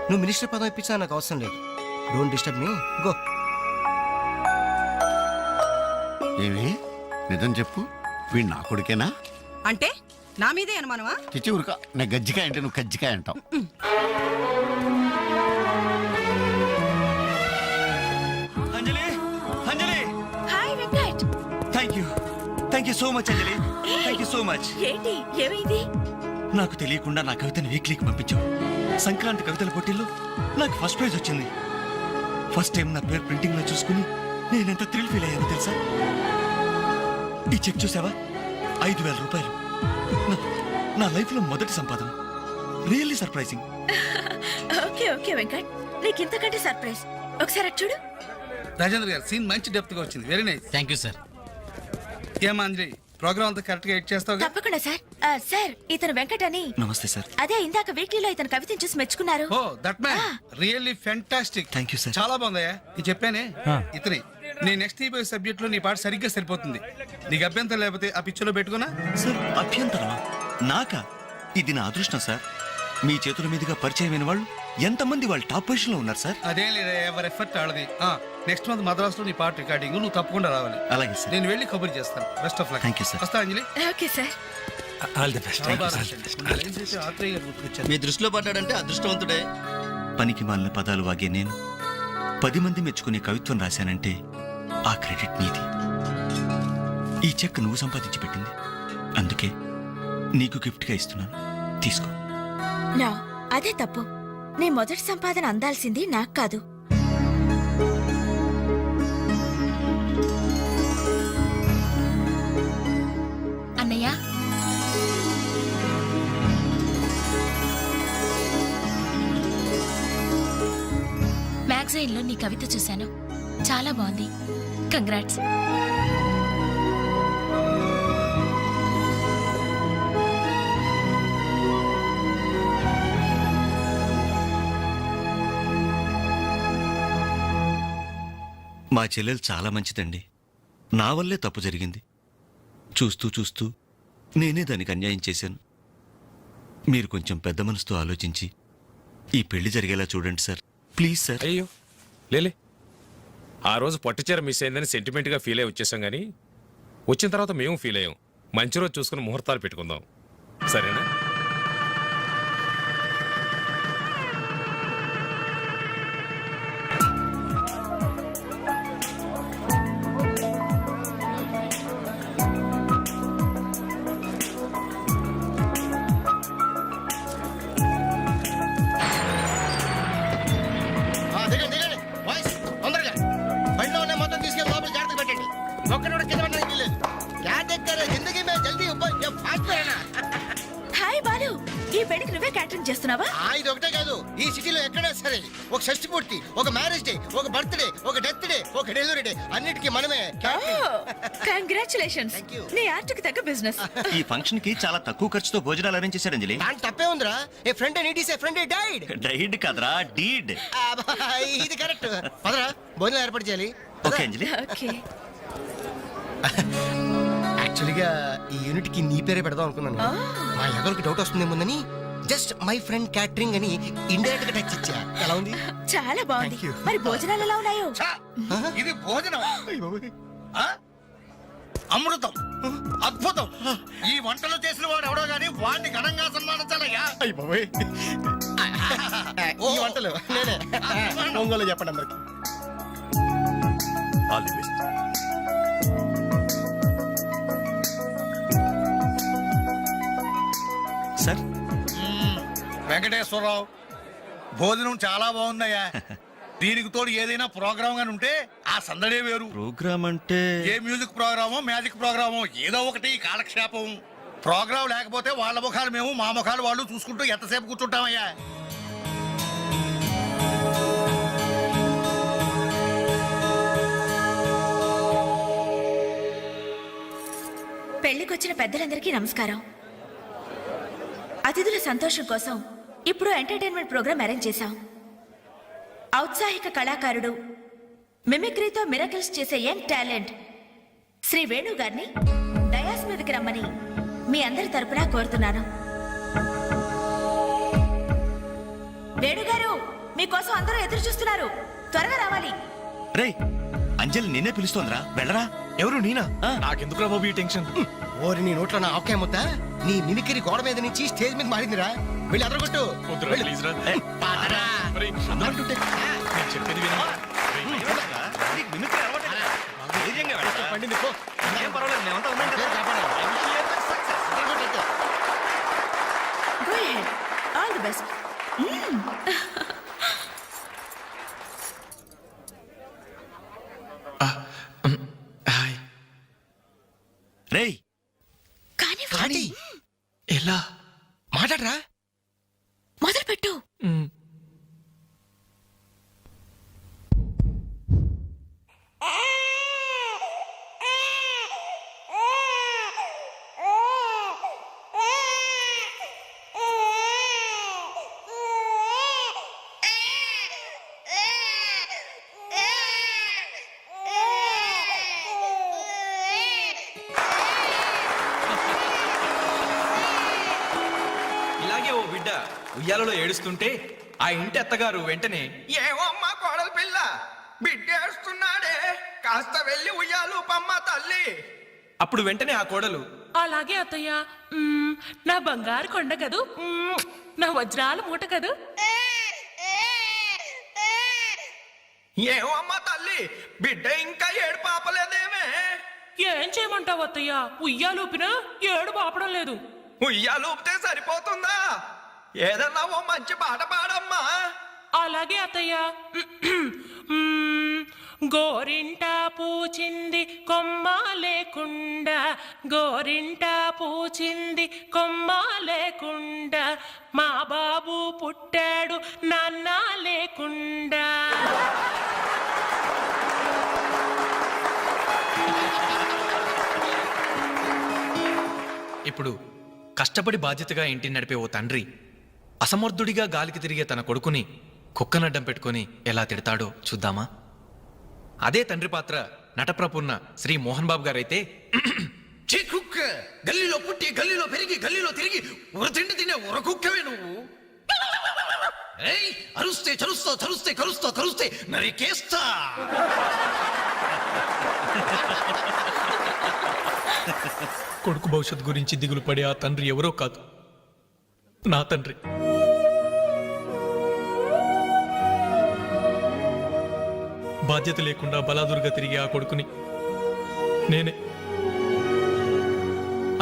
నువ్వు మినిస్టర్ పదం ఇప్పించినా నాకు అవసరం లేదు. Don't disturb me, go. ఏమి నిజం చెప్పు, వీడు నా కొడుకేనా? అంటే నా మీదే అనుమానమా? చిచ్చి ఉరక, నేను గజ్జికాయ అంటే నువ్వు కజ్జికాయ అంటావు. Anjali, Anjali, hi Venkat. Thank you so much Anjali, thank you so much. ఏంటి, ఏమైంది? నాకు తెలియకుండా నా కవితను వీక్లీకి పంపించావు. సంక్రాంతి కవితల పోటీల్లో నాకు ఫస్ట్ ప్రైజ్ వచ్చింది. ఫస్ట్ టైం నా పేరు ప్రింటింగ్ లో చూసుకుని నేనెంత థ్రిల్ ఫీల్ అయ్యాను తెలుసా? ఈ చెక్ చూసావా? 5,000 రూపాయలు. నా లైఫ్ లో మొదటి సంపాదన. Really surprising. Okay okay Venkat, నీకు ఇంతకంటే సర్ప్రైజ్. ఒకసారి అటు చూడు. రాజేంద్ర గారు సీన్ మంచి డెప్త్ గా వచ్చింది. Very nice. Thank you sir. ఏమా అంజలి, ప్రోగ్రామ్ అంతా కరెక్ట్ గా ఎడ్ చేస్తావు? తప్పకుండా సార్. సార్, ఇతను వెంకట్ అని. నమస్తే సార్. అదే ఇందాక వీక్లీలో ఇతను కవితను చూసి మెచ్చుకున్నారు. Oh that man really fantastic. Thank you sir. చాలా బాగుందయ్యా. ఇది చెప్పానే ఇతని నీ నెక్స్ట్ ఈ సబ్జెక్ట్ లో నీ పాట సరిగ్గా సరిపోతుంది. నీకు అభ్యంతరం లేకపోతే ఆ పిక్చర్ లో పెట్టుకున్నా. సార్ అభ్యంతరమా? నాకా? ఇది నా అదృష్టం సార్. మీ చేతుల మీదుగా పరిచయమైన వాళ్ళు ఎంతమంది వాళ్ళు టాప్ పొజిషన్ లో ఉన్నారు సార్. అదేం లేదా, ఎవరి ఎఫర్ట్ ఆడది. నెక్స్ట్ మంత్ మద్రాసులో నీ పాట రికార్డింగ్, నువ్వు తప్పకుండా రావాలి. అలాగే సార్. నేను వెళ్ళి కబుర్ చేస్తాను. Best of luck. Thank you sir. వస్తా Anjali. Okay sir. All the best. మీ దృష్టిలో పడ్డాడంటే అదృష్టవంతుడే. పనికి మాలిన పదాలు వాగే నేను 10 మంది మెచ్చుకునే కవిత్వం రాశానంటే ఆ క్రెడిట్ నీది. ఈ చెక్ నువ్వు సంపాదించి పెట్టింది, అందుకే నీకు గిఫ్ట్గా ఇస్తున్నాను, తీసుకో. నా అదే తప్పు. నీ మొదటి సంపాదన అందాల్సింది నాకు కాదు. అన్నయ్య, మ్యాగజైన్లో నీ కవిత చూశాను, చాలా బాగుంది. కంగ్రాట్స్. మా చెల్లెలు చాలా మంచిదండి. నా వల్లే తప్పు జరిగింది. చూస్తూ చూస్తూ నేనే దానికి అన్యాయం చేశాను. మీరు కొంచెం పెద్ద మనసుతో ఆలోచించి ఈ పెళ్లి జరిగేలా చూడండి సార్, ప్లీజ్ సార్. అయ్యో లేలే, ఆ రోజు పట్టుచీర మిస్ అయిందని సెంటిమెంట్గా ఫీల్ అయ్యి వచ్చేసాం కానీ వచ్చిన తర్వాత మేము ఫీల్ అయ్యాం. మంచి రోజు చూసుకుని ముహూర్తాలు పెట్టుకుందాం, సరేనా? దిగండి దిగండి బాయ్స్, తొందరగా బండిలో ఉన్న మొత్తం తీసుకెళ్ళి లోపల జాగ్రత్తగా పెట్టండి. ఒక్కడు కూడా కింద పడడానికి వీల్లేదు. క్యా దేఖ్ జిందగీ మే జల్దీ ఫాస్ట్ అయినా. హాయ్ బాలు, ఈ పెళ్లికి నువ్వే క్యాటరింగ్ చేస్తున్నావా? ఇది ఒకటే కాదు, ఈ సిటీలో ఎక్కడా సరే ఒక షష్టి పూర్తి, ఒక మ్యారేజ్ డే, ఒక బర్త్డే, ఒక డెత్ డే, ఒక డెలివరీ డే, అన్నిటికీ మనమే కంగ్రాచులేషన్స్, Thank you. నీ ఆర్ట్కి తగ్గ బిజినెస్. ఈ ఫంక్షన్ కి చాలా తక్కువ ఖర్చుతో భోజనాలు అరేంజ్ చేశారు అంజలి. దాంట్లో తప్పే ఉందిరా. A friend need is a friend died. Died కదరా డీడ్. ఇది కరెక్ట్. పదరా భోజనం ఏర్పాటు చేయాలి. ఓకే అంజలి. ఓకే, యాక్చువల్గా ఈ యూనిట్ కి నీ పేరే పెడదాం అనుకున్నాను. మా ఎవరికి డౌట్ వస్తుందేమోనని జస్ట్ మై ఫ్రెండ్ క్యాటరింగ్ అని ఇండైరెక్ట్ గా టచ్ ఇచ్చా. ఎలా ఉంది? చాలా బాగుంది. Thank you. మరి భోజనాలు ఎలా ఉన్నాయో? ఇది భోజనం ఆ? అమృతం, అద్భుతం. ఈ వంటలు చేసిన వాడు ఎవడో గానీ వాడిని ఘనంగా సన్మానించాలయ్యా. ఈ వంటలు నేనే. ఒంగోలు చెప్పండి అందరికి. All the best. Sir, Venkateswararao, భోజనం చాలా బాగుందయ్యా. దీనికి తోడు ఏదైనా ప్రోగ్రామ్ గాని ఉంటే ఆ సందడే వేరు. ప్రోగ్రామ్ అంటే ఏ మ్యూజిక్ ప్రోగ్రామో మ్యాజిక్ ప్రోగ్రామో ఏదో ఒకటి కాలక్షేపం. ప్రోగ్రామ్ లేకపోతే వాళ్ళ ముఖాలు మేము, మా ముఖాలు వాళ్ళు చూసుకుంటూ ఎంతసేపు కూర్చుంటామయ్యా. పెళ్లికొచ్చిన పెద్దలందరికీ నమస్కారం. అతిథుల సంతోషం కోసం ఇప్పుడు ఎంటర్టైన్మెంట్ ప్రోగ్రాం అరేంజ్ చేశాం. ఔత్సాహిక కళాకారుడు, మిమిక్రీతో మిరకిల్స్ చేసే యంగ్ టాలెంట్ శ్రీ వేణు గారిని డయాస్ మీదకి రమ్మని మీ అందరి తరపున కోరుతున్నాను. వేణుగారు, మీకోసం అందరూ ఎదురు చూస్తున్నారు, త్వరగా రావాలి. రేయ్, అంజలి నిన్నే పిలుస్తోందిరా, వెళ్ళరా. ఎవరు నేనా? నాకెందుకురా బాబు ఈ టెన్షన్? ఓరి నీ నోట్లో నా ఆవకాయ ముద్ద. నీ మిమిక్రీ గోడ మీద నుంచి స్టేజ్ మీద మారిందిరా. వెళ్ళి అదరగొట్టు. వద్దురా, ప్లీజ్ రా. ఒరేయ్, అందరంటుంటే నేను చెప్పేది విను. నీకు మిమిక్రీ అలవాటే కదా. ధైర్యంగా వెళ్ళరా. పండింది పో. ఏం పర్వాలేదు, మేమంతా ఉన్నాం కదా. పేరు కాపాడాలి. అదరగొట్టు అయితే. Go ahead. All the best. Hi. రేయ్, కానీ కాటి. ఎలా? మాట్లాడరా. మొదలు పెట్టు. ఇలాగే ఓ బిడ్డ ఉయ్యాలలో ఏడుస్తుంటే ఆ ఇంటి అత్తగారు వెంటనే ఏవమ్మా కోడలు పిల్ల, బిడ్డేస్తున్నాడే, కాస్త వెళ్ళి ఉయ్యాలు పమ్మ తల్లి. అప్పుడు వెంటనే ఆ కోడలు అలాగే అత్తయ్య. నా బంగారు కొండ కదూ, నా వజ్రాల మూట కదూ. ఏవమ్మా తల్లి, బిడ్డ ఇంకా ఏడు పాపలేదేమే. ఏం చేయమంటావు అత్తయ్య, ఉయ్యాలూపినా ఏడు పాపడం లేదు. ఉయ్యాలు ఊపితే సరిపోతుందా? ఏదన్నా ఓ మంచి పాట పాడమ్మా. అలాగే అత్తయ్య. గోరింట పూచింది కొమ్మ లేకుండా, గోరింట పూచింది కొమ్మ లేకుండా, మా బాబు పుట్టాడు నాన్న లేకుండా. ఇప్పుడు కష్టపడి బాధ్యతగా ఇంటిని నడిపే ఓ తండ్రి అసమర్థుడిగా గాలికి తిరిగే తన కొడుకుని కుక్కనడ్డం పెట్టుకొని ఎలా తిడతాడో చూద్దామా? అదే తండ్రి పాత్ర నటప్రపున్న శ్రీ మోహన్ బాబు గారైతే ఛీ కుక్క, గల్లీలో పుట్టి గల్లీలో పెరిగి గల్లీలో తిరిగి తిండి తినే కుక్కవే నువ్వు. ఏయ్ అరుస్తే చరుస్తా చరుస్తే కరుస్తా కరుస్తే నరికేస్తా. కొడుకు భవిష్యత్ గురించి దిగులు పడే ఆ తండ్రి ఎవరో కాదు, నా తండ్రి. బాధ్యత లేకుండా బలాదురుగా తిరిగి ఆ కొడుకుని నేనే.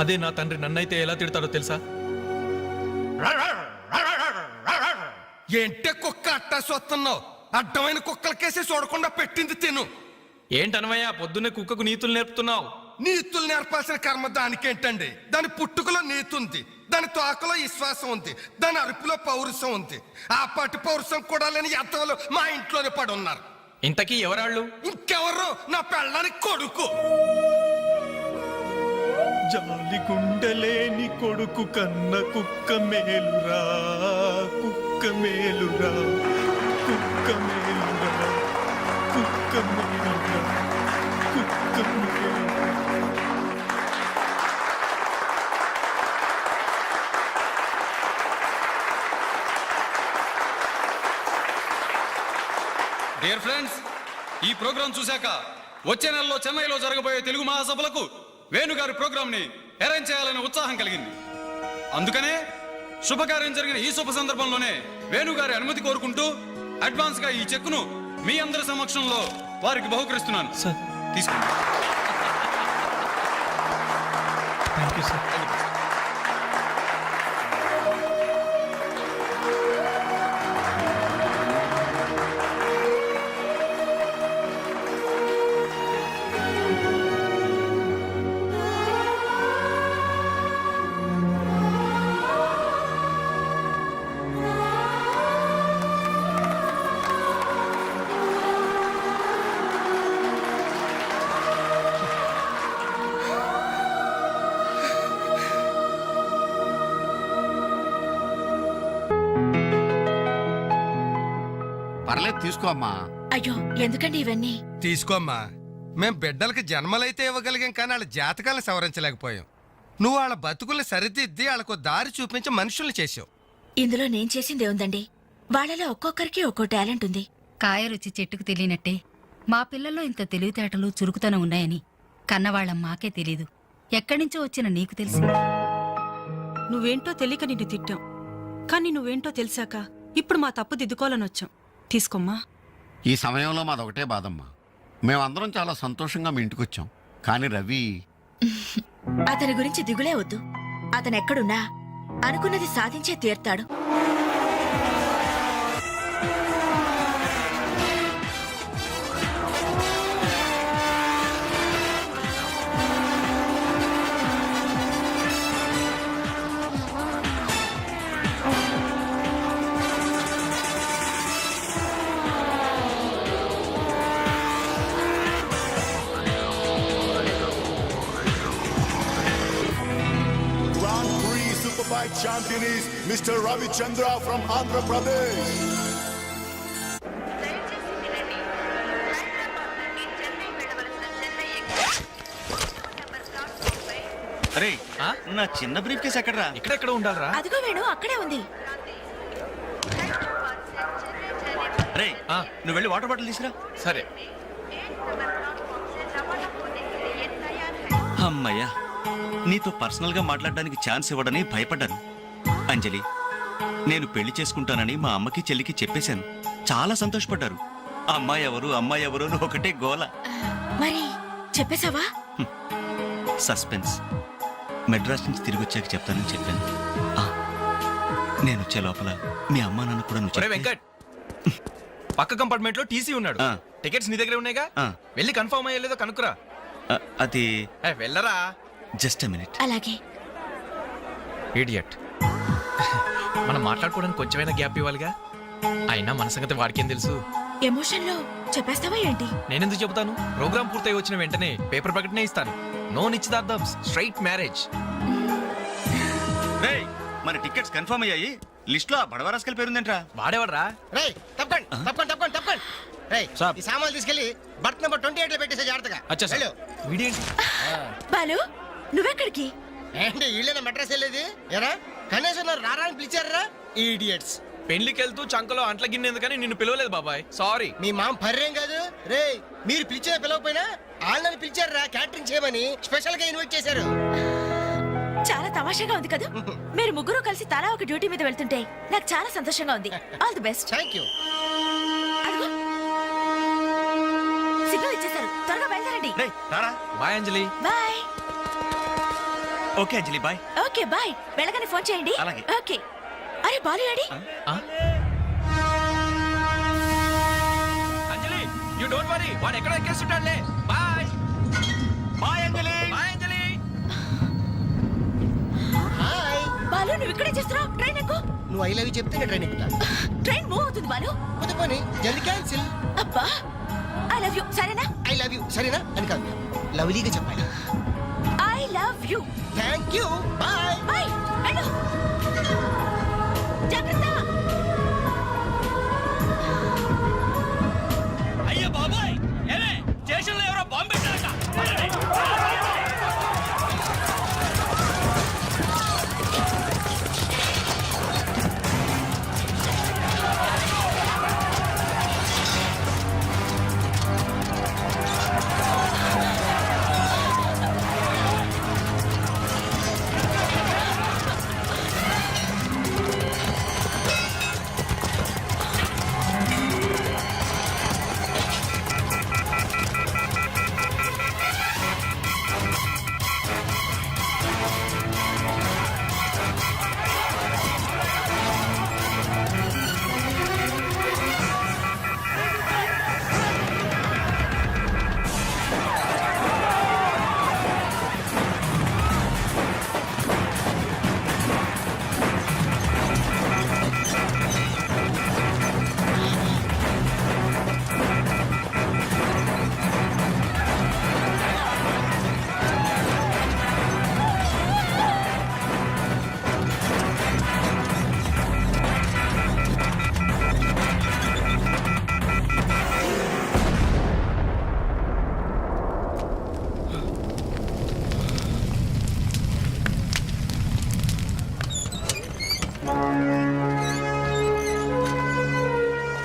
అదే నా తండ్రి నన్నైతే ఎలా తిడతాడో తెలుసా? ఏంటే కుక్క అట్టా చూస్తున్నావు? అడ్డమైన కుక్కలకేసి చూడకుండా పెట్టింది తిను. ఏంటనవయ్యా పొద్దున్నే కుక్కకు నీతులు నేర్పుతున్నావు? నీతులు నేర్పాల్సిన కర్మ దానికేంటండి? దాని పుట్టుకలో నీతి ఉంది, దాని తోకలో విశ్వాసం ఉంది, దాని అరుపులో పౌరుషం ఉంది. ఆ పాటి పౌరుషం కూడా లేని ఎద్దవలు మా ఇంట్లోనే పడి ఉన్నారు. ఇంతకీ ఎవరాళ్ళు? ఇంకెవరు? నా పెళ్ళానికి కొడుకు. జాలి గుండెలేని కొడుకు కన్న కుక్క మేలురా, కుక్క మేలురా, కుక్క మేలురా, కుక్క మేలురా, కుక్క మేలురా. డియర్ ఫ్రెండ్స్, ఈ ప్రోగ్రాం చూశాక వచ్చే నెలలో చెన్నైలో జరగబోయే తెలుగు మహాసభలకు వేణుగారి ప్రోగ్రామ్ ని అరేంజ్ చేయాలనే ఉత్సాహం కలిగింది. అందుకనే శుభకార్యం జరిగిన ఈ శుభ సందర్భంలోనే వేణుగారి అనుమతి కోరుకుంటూ అడ్వాన్స్ గా ఈ చెక్కును మీ అందరి సమక్షంలో వారికి బహుకరిస్తున్నాను. సార్ తీసుకోండి. Thank you sir. పర్లేదు తీసుకో అమ్మా. అయ్యో ఎందుకండి ఇవన్నీ? తీసుకోమ్మా. మేం బిడ్డలకి జన్మలైతే ఇవ్వగలిగాం, కానీ వాళ్ళ జాతకాలను సవరించలేకపోయాం. నువ్వు వాళ్ళ బతుకుల్ని సరిదిద్ది వాళ్ళకు దారి చూపించి మనుషుల్ని చేసావు. ఇందులో నేను చేసిందే ఉందండి. వాళ్ళలో ఒక్కొక్కరికి ఒక్కో టాలెంట్ ఉంది. కాయ రుచి చెట్టుకు తెలియనట్టే మా పిల్లల్లో ఇంత తెలివితేటలు చురుకుతనం ఉన్నాయని కన్నవాళ్ళం మాకే తెలీదు. ఎక్కడ్నుంచో వచ్చిన నీకు తెలిసింది. నువ్వేంటో తెలియక నిన్ను తిట్టాం, కానీ నువ్వేంటో తెలిసాక ఇప్పుడు మా తప్పు దిద్దుకోవాలని వచ్చాం. తీసుకోమ్మా. ఈ సమయంలో మాదొకటే బాధమ్మా. మేమందరం చాలా సంతోషంగా మీ ఇంటికి వచ్చాం, కానీ రవి అతని గురించి దిగులే వద్దు. అతను ఎక్కడున్నా అనుకున్నది సాధించే తీర్తాడు. Champion is Mr. Ravi Chandra from Andhra Pradesh. అరే నా చిన్న బ్రీఫ్ కేసు ఎక్కడరా? ఇక్కడెక్కడ ఉండాలరా? అదిగో వేణు అక్కడే ఉంది. అరే నువ్వు వెళ్ళి వాటర్ బాటిల్ తీసురా. సరే. అమ్మయ్యా, నీతో పర్సనల్ గా మాట్లాడడానికి ఛాన్స్ ఇవ్వడని భయపడ్డాను. అంజలి, నేను పెళ్లి చేసుకుంటానని మా అమ్మకి చెల్లికి చెప్పేశాను. చాలా సంతోషపడ్డారు. అమ్మాయి ఎవరు అమ్మాయి ఎవరు అని ఒకటే గోల. మరి చెప్పేశావా? సస్పెన్స్. మెడ్రాస్ నుంచి తిరిగి వచ్చాక చెప్తానని చెప్పాను. నేను వచ్చే లోపల మీ అమ్మా నాన్న కూడా నువ్వు ఒరే చెప్తే- వెంకట్, పక్క కంపార్ట్మెంట్ లో టీసీ ఉన్నాడు. ఆ. టికెట్స్ నీ దగ్గర ఉన్నాయిగా, ఆ. వెళ్ళి కన్ఫర్మ్ అయ్యలేదో కనుక్కురా. అది వెళ్ళరా. Just a minute. అలాగే. ఇడియట్. మనం మాట్లాడుకోవడానికి కొంచెమైనా గ్యాప్ ఇవ్వాలిగా. అయినా మన సంగతి వాడికేం తెలుసు? ఎమోషన్ లో చెప్పేస్తావా ఏంటి? నేనెందుకు చెబుతాను? ప్రోగ్రామ్ పూర్తయి వచ్చిన వెంటనే పేపర్ ప్రకటనే ఇస్తాను. నో నిశ్చితార్థం, స్ట్రైట్ మ్యారేజ్. రేయ్, మన టికెట్స్ కన్ఫర్మ్ అయ్యాయి. లిస్ట్ లో బడవరాస్కల్ పేరుందేంట్రా? వాడేవాడ్రా? రేయ్ తప్పకండి తప్పకండి తప్పకండి తప్పకండి. రేయ్ సాబ్. ఈ సామాన్లు తీసుకెళ్లి బర్త్ నెంబర్ 28 లో పెట్టేసే జాగ్రత్తగా. అచ్చా సార్. వెళ్ళు. వీడేంటి? బాలు నువ్వెక్కడికి? ఏంటి వీళ్ళైనా మెడ్రస్ వెళ్ళేది? ఎరా కనీసం నన్ను రారా అని పిలిచారా? ఈడియట్స్. పెళ్లికి వెళ్తూ చంకలో అంట్ల గిన్నెందుకని నిన్ను పిలవలేదు బాబాయ్, సారీ. మీ మామ పర్రేం కాదు రే. మీరు పిలిచినా పిలవకపోయినా వాళ్ళని పిలిచారా క్యాటరింగ్ చేయమని స్పెషల్ గా ఇన్వైట్ చేశారు. చాలా తమాషాగా ఉంది కదా. మీరు ముగ్గురు కలిసి తలా ఒక డ్యూటీ మీద వెళ్తుంటే నాకు చాలా సంతోషంగా ఉంది. All the best. Thank you. Signal ఇచ్చేశారు, త్వరగా బయలుదేరండి. Bye Anjali. Bye. Okay Anjali bye. Okay bye. వెళ్ళగానే ఫోన్ చేయండి. అలాగే. ఓకే. అరే బాలు ఏడి? అంజలి యు డోంట్ వరీ, వాడు ఎక్కడ ఎక్కేస్తుంటాడులే. Bye bye Anjali. Bye Anjali. Hi. Balu నువ్వు ఇక్కడే చేస్తున్నావు? ట్రైన్ ఎక్కు. నువ్వు ఐ లవ్ యూ చెప్తే నేను ట్రైన్ ఎక్కుతా. ట్రైన్ మూవ్ అవుతుంది బాలు. పోతే పోనీ జల్ది క్యాన్సిల్. అబ్బా ఐ లవ్ యూ. సరేనా? ఐ లవ్ యూ సరేనా అని కాదు, లవ్లీగా చెప్పాలి. I love you. Thank you. Bye. Bye. వెళ్ళు. జాగ్రత్త. అయ్యో బాబాయ్, ఏమే స్టేషన్ లో ఎవరో బాంబు పెట్టారట.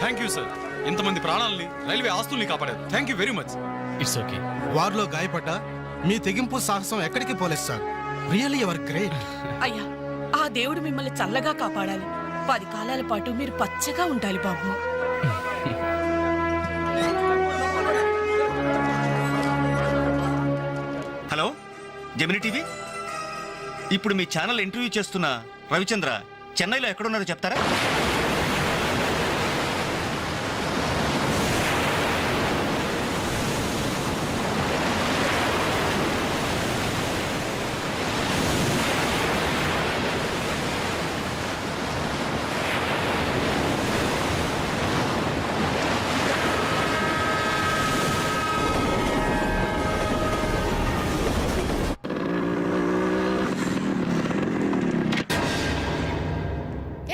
థ్యాంక్ యూ సార్, ఇంతమంది ప్రాణాలని రైల్వే ఆస్తుల్ని కాపాడారు. Thank you very much. It's okay. వారిలో గాయపడ్డ మీ తెగింపు సాహసం ఎక్కడికి పోలేదు సార్. Really ever great. అయ్యా ఆ దేవుడు మిమ్మల్ని చల్లగా కాపాడాలి. 10 కాలాల పాటు మీరు పచ్చగా ఉండాలి బాబు. హలో జెమిని టీవీ, ఇప్పుడు మీ ఛానల్ ఇంటర్వ్యూ చేస్తున్న రవిచంద్ర చెన్నైలో ఎక్కడున్నారో చెప్తారా?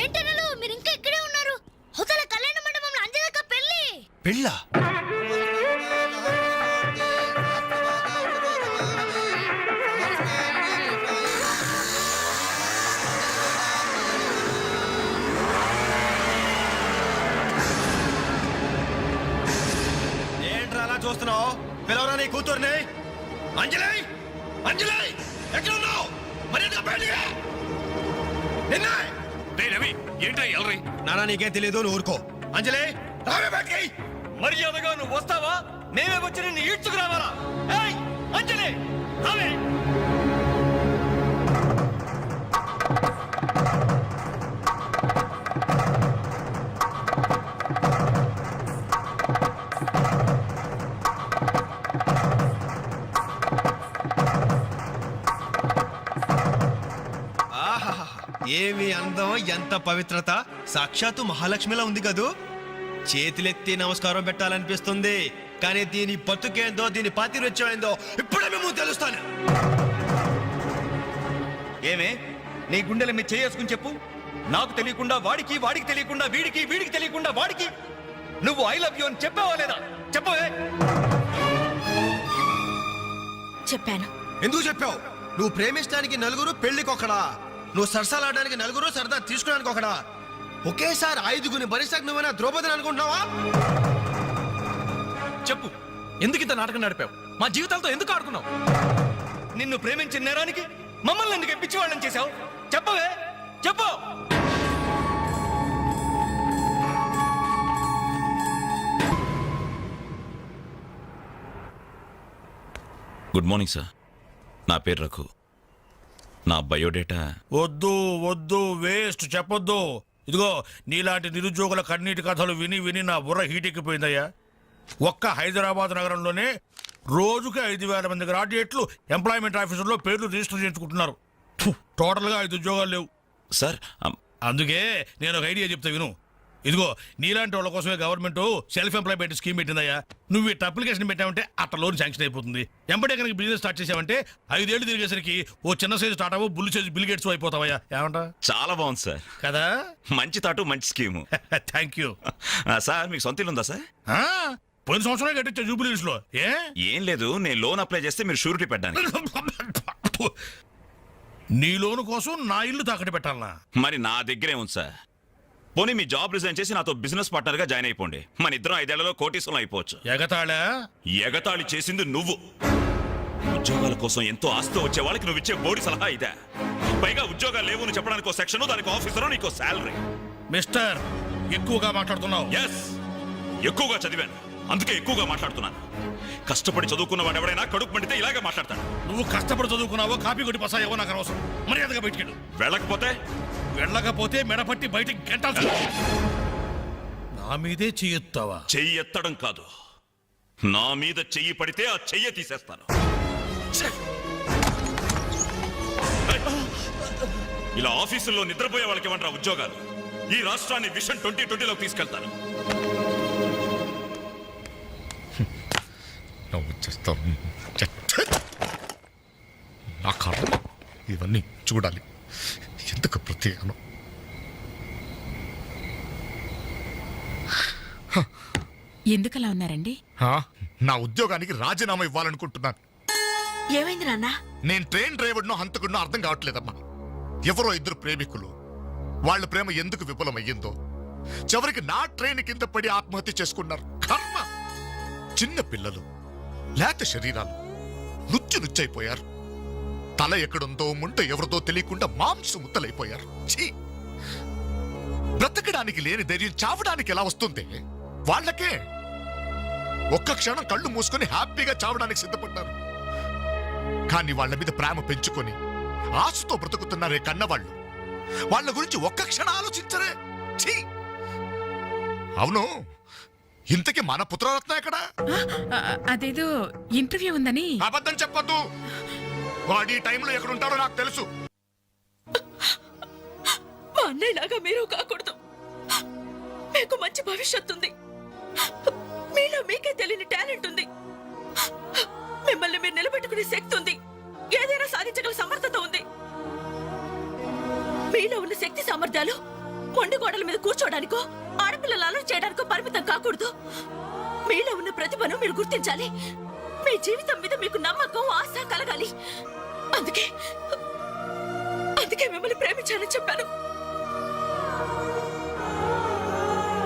ఏంటనలు మీరు ఇంకా ఇక్కడే ఉన్నారు? హోటల్ కళ్యాణ మండపంలో అంజలక్క పెళ్లి. పెళ్ళా? ఏంట్రా అలా చూస్తున్నావు? పిలవరా నీ కూతుర్ని. అంజలి అంజలి ఎక్కడ ఉన్నావు? మర్యాదగా బయటికి నిన్న రవి ఏంట్రా ఎల్రై? నానా నీకేం తెలియదు, నువ్వు ఊరుకో. అంజలి రావే బయటికి. మర్యాదగా నువ్వు వస్తావా? మేమే వచ్చి నిన్ను ఈడ్చుకురావాలా? ఏయ్ అంజలి రావే. ఏమి అందం, ఎంత పవిత్రత! సాక్షాత్తు మహాలక్ష్మిలా ఉంది కదూ. చేతులెత్తి నమస్కారం పెట్టాలనిపిస్తుంది, కానీ దీని బతుకేందో, దీని పాతిరొచ్చం ఏందో ఇప్పుడే మేము తెలుస్తాను. ఏమే నీ గుండెల మీద చేసుకుని చెప్పు. నాకు తెలియకుండా వాడికి, వాడికి తెలియకుండా వీడికి, వీడికి తెలియకుండా వాడికి నువ్వు ఐ లవ్ యూ అని చెప్పావా లేదా? చెప్పవే. చెప్పాను. ఎందుకు చెప్పావు? నువ్వు ప్రేమించడానికి నలుగురు, పెళ్లికొకడా. నువ్వు సరసాలాడడానికి నలుగురు, సరదా తీసుకోవడానికి ఒకడా. ఒకేసారి 5గురిని భరిస్తాక నువ్వేనా ద్రౌపదిని అనుకుంటున్నావా? చెప్పు, ఎందుకు ఇంత నాటకం నడిపావు? మా జీవితాలతో ఎందుకు ఆడుకున్నావు? నిన్ను ప్రేమించిన నేరానికి మమ్మల్ని ఎందుకు ఎప్పించి వాళ్ళని చేశావు? చెప్పవే, చెప్పు. Good morning sir. నా పేరు రఘు. నా బయోడేటా వద్దు వద్దు, వేస్ట్ చెప్పొద్దు. ఇదిగో నీలాంటి నిరుద్యోగుల కన్నీటి కథలు విని విని నా బుర్ర హీటెక్కిపోయిందయ్యా. ఒక్క హైదరాబాద్ నగరంలోనే రోజుకి 5,000 మంది గ్రాడ్యుయేట్లు ఎంప్లాయ్మెంట్ ఆఫీసుల్లో పేర్లు రిజిస్టర్ చేయించుకుంటున్నారు. టోటల్గా 5 ఉద్యోగాలు లేవు సార్. అందుకే నేను ఒక ఐడియా చెప్తా విను. ఇదిగో నీలాంటి వాళ్ళ కోసమే గవర్నమెంట్ సెల్ఫ్ ఎంప్లాయ్మెంట్ స్కీమ్ పెట్టిందయ్యా. నువ్వు ఇట్లా అప్లికేషన్ పెట్టావంటే అట్లా లోన్ శాంక్షన్ అయిపోతుంది. ఎంబడే కనుక బిజినెస్ స్టార్ట్ చేసావంటే 5 ఏళ్ళు తిరిగేసరికి ఓ చిన్న సైజు స్టార్ట్ అవ్వు, బుల్లి సైజు బిల్ గేట్స్ అయిపోతావయ్యా. ఏమంటా? చాలా బాగుంది సార్. కదా? మంచి తాటు, మంచి స్కీము. థ్యాంక్ యూ సార్, మీకు సొంత ఇల్లు ఉందా సార్? పోయిన సంవత్సరమే కట్టించా జూబిలీస్ లో. ఏం లేదు, నేను లోన్ అప్లై చేస్తే మీరు షూరిటీ పెట్టడానికి. నీ లోను కోసం నా ఇల్లు తాకట్టు పెట్టాలనా? మరి నా దగ్గరే ఉంది సార్. పోనీ మీ జాబ్ రిజైన్ చేసి నాతో బిజినెస్ పార్ట్నర్ గా జాయిన్ అయిపోండి. మన ఇద్దరం 5 ఏళ్లలో కోటీసులం అయిపోవచ్చు. ఎగతాళా? ఎగతాళి చేసింది నువ్వు. ఉద్యోగాల కోసం ఎంతో ఆస్తి వచ్చే వాళ్ళకి నువ్వు ఇచ్చే బోడి సలహా ఇదే. పైగా ఉద్యోగాలు లేవు అని చెప్పడానికి ఒక సెక్షన్, దానికి ఆఫీసర్, నీకో శాలరీ. మిస్టర్, ఎక్కువగా మాట్లాడుతున్నావు. ఎస్, ఎక్కువగా చదివాను, అందుకే ఎక్కువగా మాట్లాడుతున్నాను. కష్టపడి చదువుకున్న వాడు ఎవడైనా కడుపు మండితే ఇలాగే మాట్లాడతాడు. నువ్వు కష్టపడి చదువుకున్నావో కాపీ కొట్టి పసాయేవో నాకు అనవసరం. మర్యాదగా బయటికెళ్ళు. వెళ్ళకపోతే మెడపట్టి బయటికి గంటాల్సి. నా మీదే చెయ్యెత్తావా? చెయ్యి ఎత్తడం కాదు, నా మీద చెయ్యి పడితే ఆ చెయ్యి తీసేస్తాను. ఇలా ఆఫీసుల్లో నిద్రపోయే వాళ్ళకి ఏమంటారా ఉద్యోగాలు? ఈ రాష్ట్రాన్ని విషన్ 2020లోకి తీసుకెళ్తాను. నా కర్మ ఇవన్నీ చూడాలి. ఎందుకు ప్రత్యేకం? ఎందుకలా ఉన్నారండి? నా ఉద్యోగానికి రాజీనామా ఇవ్వాలనుకుంటున్నాను. ఏమైంది నాన్న? నేను ట్రైన్ డ్రైవర్నో హంతకుడినో అర్థం కావట్లేదమ్మా. ఎవరో 2 ప్రేమికులు, వాళ్ళ ప్రేమ ఎందుకు విఫలమయ్యిందో చివరికి నా ట్రైన్ కింద పడి ఆత్మహత్య చేసుకున్నారు. కర్మ! చిన్న పిల్లలు, లేత శరీరాలు నుచ్చైపోయారు. తల ఎక్కడుందో ముంట ఎవరిదో తెలియకుండా మాంసం ముద్దలైపోయారు. ఛీ! బ్రతకడానికి లేని ధైర్యం చావడానికి ఎలా వస్తుంది? వాళ్ళకే ఒక్క క్షణం కళ్ళు మూసుకొని హ్యాపీగా చావడానికి సిద్ధపడ్డారు. కానీ వాళ్ళ మీద ప్రేమ పెంచుకొని ఆశతో బ్రతుకుతున్నారే కన్నవాళ్ళు, వాళ్ళ గురించి ఒక్క క్షణం ఆలోచించరే. ఛీ! అవును, ఇంతకీ మన పుత్రరత్న ఎక్కడా? అదేదో ఇంటర్వ్యూ ఉందని. అబద్ధం చెప్పొద్దు. వాడి టైంలో ఎక్కడుంటారో నాకు తెలుసు. మా అన్నయ్యలాగా మీరు కాకూడదు. మీకు మంచి భవిష్యత్తు ఉంది. మీలో మీకే తెలియని టాలెంట్ ఉంది. మిమ్మల్ని మీరు నిలబెట్టుకునే శక్తి ఉంది. ఏదైనా సాధించగల సమర్థత ఉంది. మీలో ఉన్న శక్తి సామర్థ్యాలు మొండి గోడల మీద కూర్చోడానికో, ఆడపిల్లలు అలర్ట్ చేయడానికో పరిమితం కాకూడదు. మీలో ఉన్న ప్రతిభను మీరు గుర్తించాలి. మీ జీవితం మీద మీకు నమ్మకం, ఆశ కలగాలి. అందుకే మిమ్మల్ని ప్రేమించాలని చెప్పాను.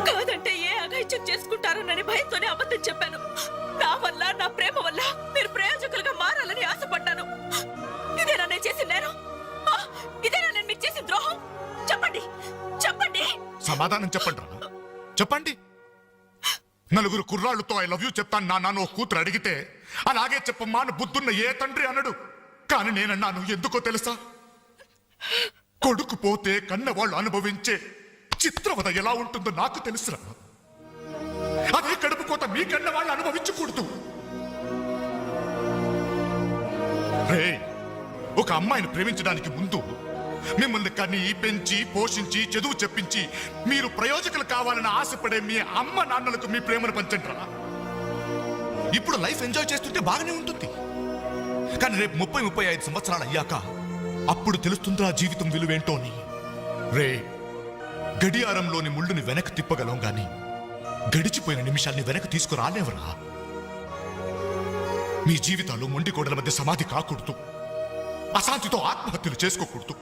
కాదంటే ఏ అఘాయిత్యం చేసుకుంటారోనని భయంతోనే అబద్ధం చెప్పాను. నా వల్ల, నా ప్రేమ వల్ల మీరు ప్రయోజకులుగా మారాలని ఆశపడ్డాను. ఇదేనా నేను చేసిన నేరం? ఇదేనా నేను మీకు చేసిన ద్రోహం? చెప్పండి, చెప్పండి. సమాధానం చెప్పండి రా. చెప్పండి. నలుగురు కుర్రాళ్ళతో ఐ లవ్ యూ చెప్తాను నాన్న కూతురు అడిగితే అలాగే చెప్పమ్మా అని బుద్ధున్న ఏ తండ్రి అనడు. కానీ నేనన్నాను. ఎందుకో తెలుసా? కొడుకు పోతే కన్నవాళ్ళు అనుభవించే చిత్రవద ఎలా ఉంటుందో నాకు తెలుసురా. అదే కడుపు కోత మీ కన్నవాళ్ళు అనుభవించకూడదు. రే, ఒక అమ్మాయిని ప్రేమించడానికి ముందు మిమ్మల్ని కని, పెంచి, పోషించి, చదువు చెప్పించి మీరు ప్రయోజకులు కావాలని ఆశపడే మీ అమ్మ నాన్నలకు మీ ప్రేమను పంచండి రా. ఇప్పుడు లైఫ్ ఎంజాయ్ చేస్తుంటే బాగానే ఉంటుంది. కానీ రేపు 30-35 సంవత్సరాలు అయ్యాక అప్పుడు తెలుస్తుందిరా జీవితం విలువేంటో అని. రే, గడియారంలోని ముళ్ళుని వెనక్కి తిప్పగలం గాని గడిచిపోయిన నిమిషాల్ని వెనక్కి తీసుకురాలేవరా. మీ జీవితాలు మొండి కోడల మధ్య సమాధి కాకూడదు. అశాంతితో ఆత్మహత్యలు చేసుకోకూడదు.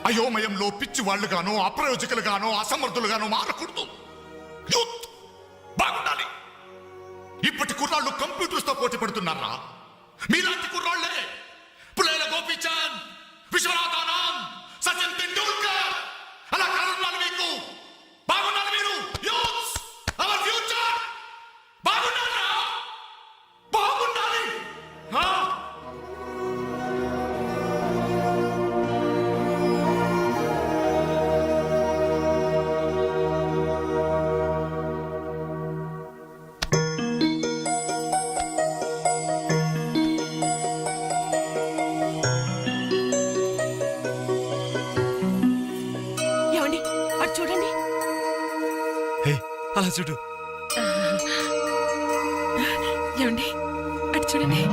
అయోమయంలో పిచ్చి వాళ్ళుగానో అప్రయోజకులుగానో అసమర్థులుగానో మారకూడదు. యూత్ బాగుండాలి. ఇప్పటి కుర్రాళ్ళు కంప్యూటర్స్ తో పోటీ పడుతున్నారా? మీలాంటి కుర్రాళ్లే పులేల గోపీచంద్, విశ్వనాథ్ ఆనంద్, సచిన్ తెండూల్కర్ అలా కలుగుతున్నారు. మీకు బాగున్నారు. మీరు యూత్స్, అవర్ ఫ్యూచర్. బాగున్నారా? బాగుండాలి. ఏమండి అటు చూడండి. హే, అలా చూడు. ఏమండి అటు చూడండి.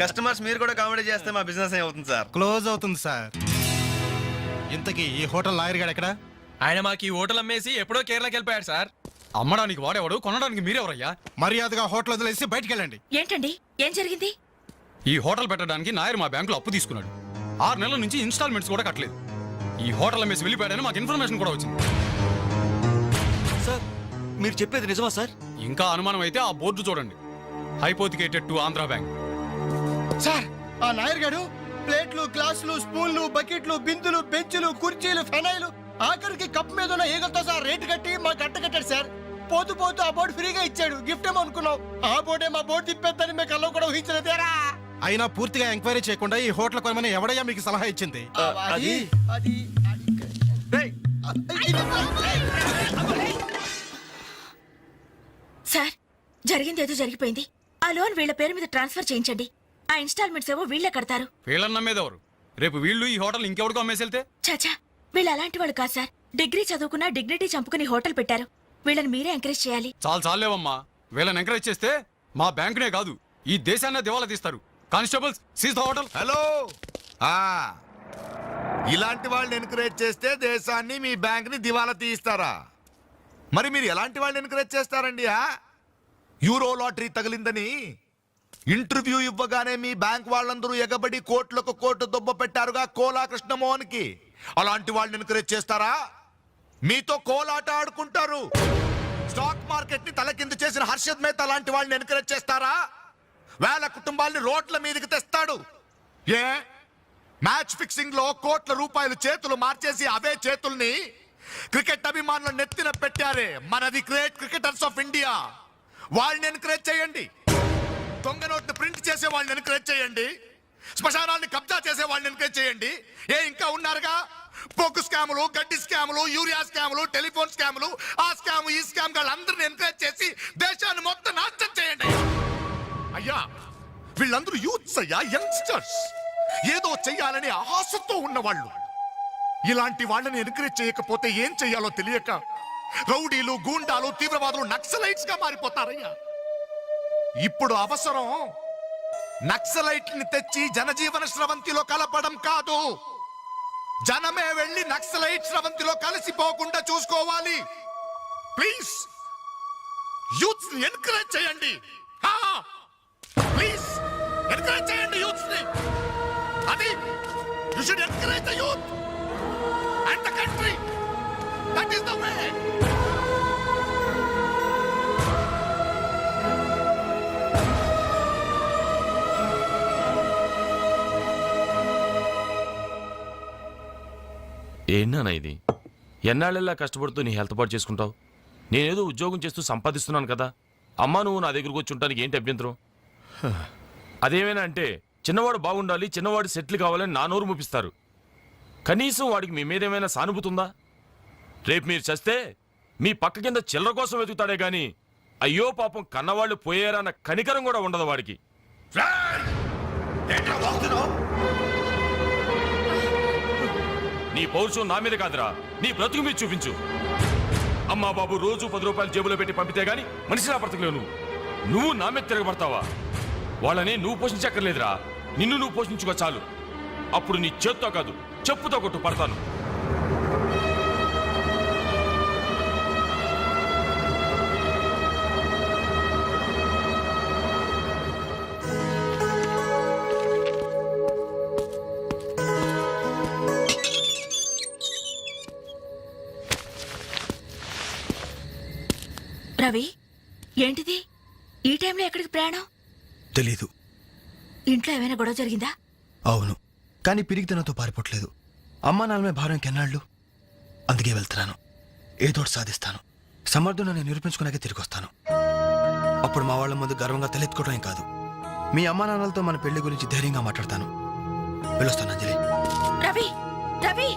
కస్టమర్స్ మీరు కూడా కామెడీ చేస్తే మా బిజినెస్ అవుతుంది సార్. క్లోజ్ అవుతుంది సార్. ఇంతకీ ఈ హోటల్ లాయర్ గారు ఎక్కడ? ఆయన మాకు ఈ హోటల్ అమ్మేసి ఎప్పుడో కేరళకి వెళ్ళిపోయాడు సార్. అమ్మడానికి వాడేవాడు, కొనడానికి మీరెవరయ్యా? మర్యాదగా హోటల్ వదిలేసి బయటికి వెళ్ళండి. ఏంటండి ఏం జరిగింది? ఈ హోటల్ పెట్టడానికి నాయర్ మా బ్యాంకులో అప్పు తీసుకున్నాడు. 6 నెలల నుంచి ఇన్స్టాల్మెంట్స్ కూడా కట్టలేదు. ఈ హోటల్ అమ్మేసి వెళ్ళిపోయాడని మాకు ఇన్ఫర్మేషన్ కూడా వచ్చింది. సార్, మీరు చెప్పేది నిజమా సార్? ఇంకా అనుమానం అయితే ఆ బోర్డు చూడండి, hypothecated to Andhra bank. Sir, ఆ నాయర్ గారు ప్లేట్లు, గ్లాసులు, స్పూన్లు, బకెట్లు, బిందులు, బెంచులు, కుర్చీలు, ఫెనైలు, ఆఖరికి కప్ మీద ఉన్న ఈగలతో సార్ రేటు కట్టి మా గట్ట కట్టాడు సార్. పోతూ పోతూ ఆ బోర్డు ఫ్రీగా ఇచ్చాడు. గిఫ్ట్ ఏమో అనుకున్నాం. ఆ బోర్డే మా బోర్డు తిప్పేద్దని మేము కల్లో కూడా ఊహించలేదేరా. అయినా పూర్తిగా ఎంక్వైరీ చేయకుండా ఈ హోటల్ కొనమని ఎవడయ్యా మీకు సలహా ఇచ్చింది? సార్ జరిగింది ఏదో జరిగిపోయింది. ఆ లోన్ వీళ్ళ పేరు మీద ట్రాన్స్ఫర్ చేయించండి. ఆ ఇన్స్టాల్మెంట్స్ ఏవో వీళ్ళే కడతారు. వీళ్ళని నమ్మేదెవరు? రేపు వీళ్ళు ఈ హోటల్ ఇంకెవరికో అమ్మేసి వెళ్తే? చాచా, వీళ్ళు అలాంటి వాళ్ళు కాదు సార్. డిగ్రీ చదువుకున్నా డిగ్నిటీ చంపుకుని హోటల్ పెట్టారు. వీళ్ళని మీరే ఎంకరేజ్ చేయాలి. చాలేవమ్మా. వీళ్ళని ఎంకరేజ్ చేస్తే మా బ్యాంకునే కాదు ఈ దేశాన్నే దివాలా తీస్తారు. Constables, seize the hotel. Hello. ఇలాంటి వాళ్ళని ఎంకరేజ్ చేస్తే దేశాన్ని మీ బ్యాంక్ ని దివాలా తీయిస్తారా? మరి మీరు ఎలాంటి వాళ్ళని ఎంకరేజ్ చేస్తారండి? యూరో లాటరీ తగిలిందని ఇంటర్వ్యూ ఇవ్వగానే మీ బ్యాంక్ వాళ్ళందరూ ఎగబడి కోట్లకు కోట్లు దొబ్బ పెట్టారుగా కోలా కృష్ణమోహన్ కి. అలాంటి వాళ్ళని ఎంకరేజ్ చేస్తారా? మీతో కోలాట ఆడుకుంటారు. స్టాక్ మార్కెట్ ని తలకిందు చేసిన హర్షద్ మేహతా లాంటి వాళ్ళని ఎంకరేజ్ చేస్తారా? వేల కుటుంబాల్ని రోడ్ల మీదకి తెస్తాడు. ఏ మ్యాచ్ ఫిక్సింగ్ లో కోట్ల రూపాయలు చేతులు మార్చేసి అవే చేతుల్ని క్రికెట్ అభిమానులు నెత్తిన పెట్టారే మనది గ్రేట్ క్రికెటర్స్ ఆఫ్ ఇండియా. వాళ్ళని ఎంకరేజ్ చేయండి. దొంగ నోట్ని ప్రింట్ చేసే వాళ్ళని ఎంకరేజ్ చేయండి. శ్మశానాన్ని కబ్జా చేసే వాళ్ళని ఎంకరేజ్ చేయండి. ఇంకా ఉన్నారుగా పోకు స్కాములు, గడ్డి స్కాములు, యూరియా స్కాములు, టెలిఫోన్ స్కాములు, ఆ స్కామ్ ఈ స్కామ్ వాళ్ళందరిని ఎంకరేజ్ చేసి దేశాన్ని మొత్తం నాశనం చేయండి. అయ్యా, వీళ్ళందరూ యూత్స్ అయ్యా, యంగ్స్టర్స్, ఏదో చెయ్యాలని ఆశతో ఉన్నవాళ్ళు. ఇలాంటి వాళ్ళని ఎంకరేజ్ చేయకపోతే ఏం చెయ్యాలో తెలియక రౌడీలు, గూండాలు, తీవ్రవాదులు, నక్సలైట్స్ గా మారిపోతారయ్యా. ఇప్పుడు అవసరం నక్సలైట్ని తెచ్చి జనజీవన స్రవంతిలో కలపడం కాదు, జనమే వెళ్ళి నక్సలైట్ స్రవంతిలో కలిసిపోకుండా చూసుకోవాలి. ప్లీజ్ యూత్స్ ని ఎంకరేజ్ చేయండి. ప్లీజ్ ఎంకరేజ్ చేయండి యూత్స్ ని. అది you should encourage the youth and the country. That is the way. ఏంటన్నా ఇది? ఎన్నాళ్ళెల్లా కష్టపడుతూ నీ హెల్త్ పాటు చేసుకుంటావు? నేనేదో ఉద్యోగం చేస్తూ సంపాదిస్తున్నాను కదా. అమ్మా నువ్వు నా దగ్గరకు వచ్చి ఉండటానికి ఏంటి అభ్యంతరం? అదేమైనా అంటే చిన్నవాడు బాగుండాలి, చిన్నవాడు సెటిల్ కావాలని నా నోరు ముపిస్తారు. కనీసం వాడికి మీ మీద ఏమైనా సానుభూతి ఉందా? రేపు మీరు చస్తే మీ పక్క కింద చిల్లర కోసం వెతుకుతాడే గాని అయ్యో పాపం కన్నవాళ్ళు పోయారన్న కనికరం కూడా ఉండదు వాడికి. నీ పౌరుషం నా మీద కాదురా, నీ బ్రతుకు మీద చూపించు. అమ్మా బాబు రోజు 10 రూపాయలు జేబులో పెట్టి పంపితే గాని మనిషిలా బ్రతకలేవు. నువ్వు నా మీద తిరగబడతావా? వాళ్ళని నువ్వు పోషించక్కర్లేదురా, నిన్ను నువ్వు పోషించుకో చాలు. అప్పుడు నీ చేత్తో కాదు చెప్పుతో కొట్టు పడతాను. రవి, ఏంటిది ఈ టైంలో ఎక్కడికి ప్రయాణం? తెలీదు. ఇంట్లో ఏమైనా గొడవ జరిగిందా? అవును, కానీ పిరిగితనంతో పారిపోవట్లేదు. అమ్మా నాన్నమే భారం కెన్నాళ్ళు. అందుకే వెళ్తున్నాను. ఏదోటి సాధిస్తాను. సమర్థుని నిరూపించుకున్నాకే తిరిగి వస్తాను. అప్పుడు మా వాళ్ళ ముందు గర్వంగా తలెత్తుకోవడం కాదు, మీ అమ్మా నాన్నలతో మన పెళ్లి గురించి ధైర్యంగా మాట్లాడతాను. వెళ్ళొస్తాను అంజలి. రవి, రవి,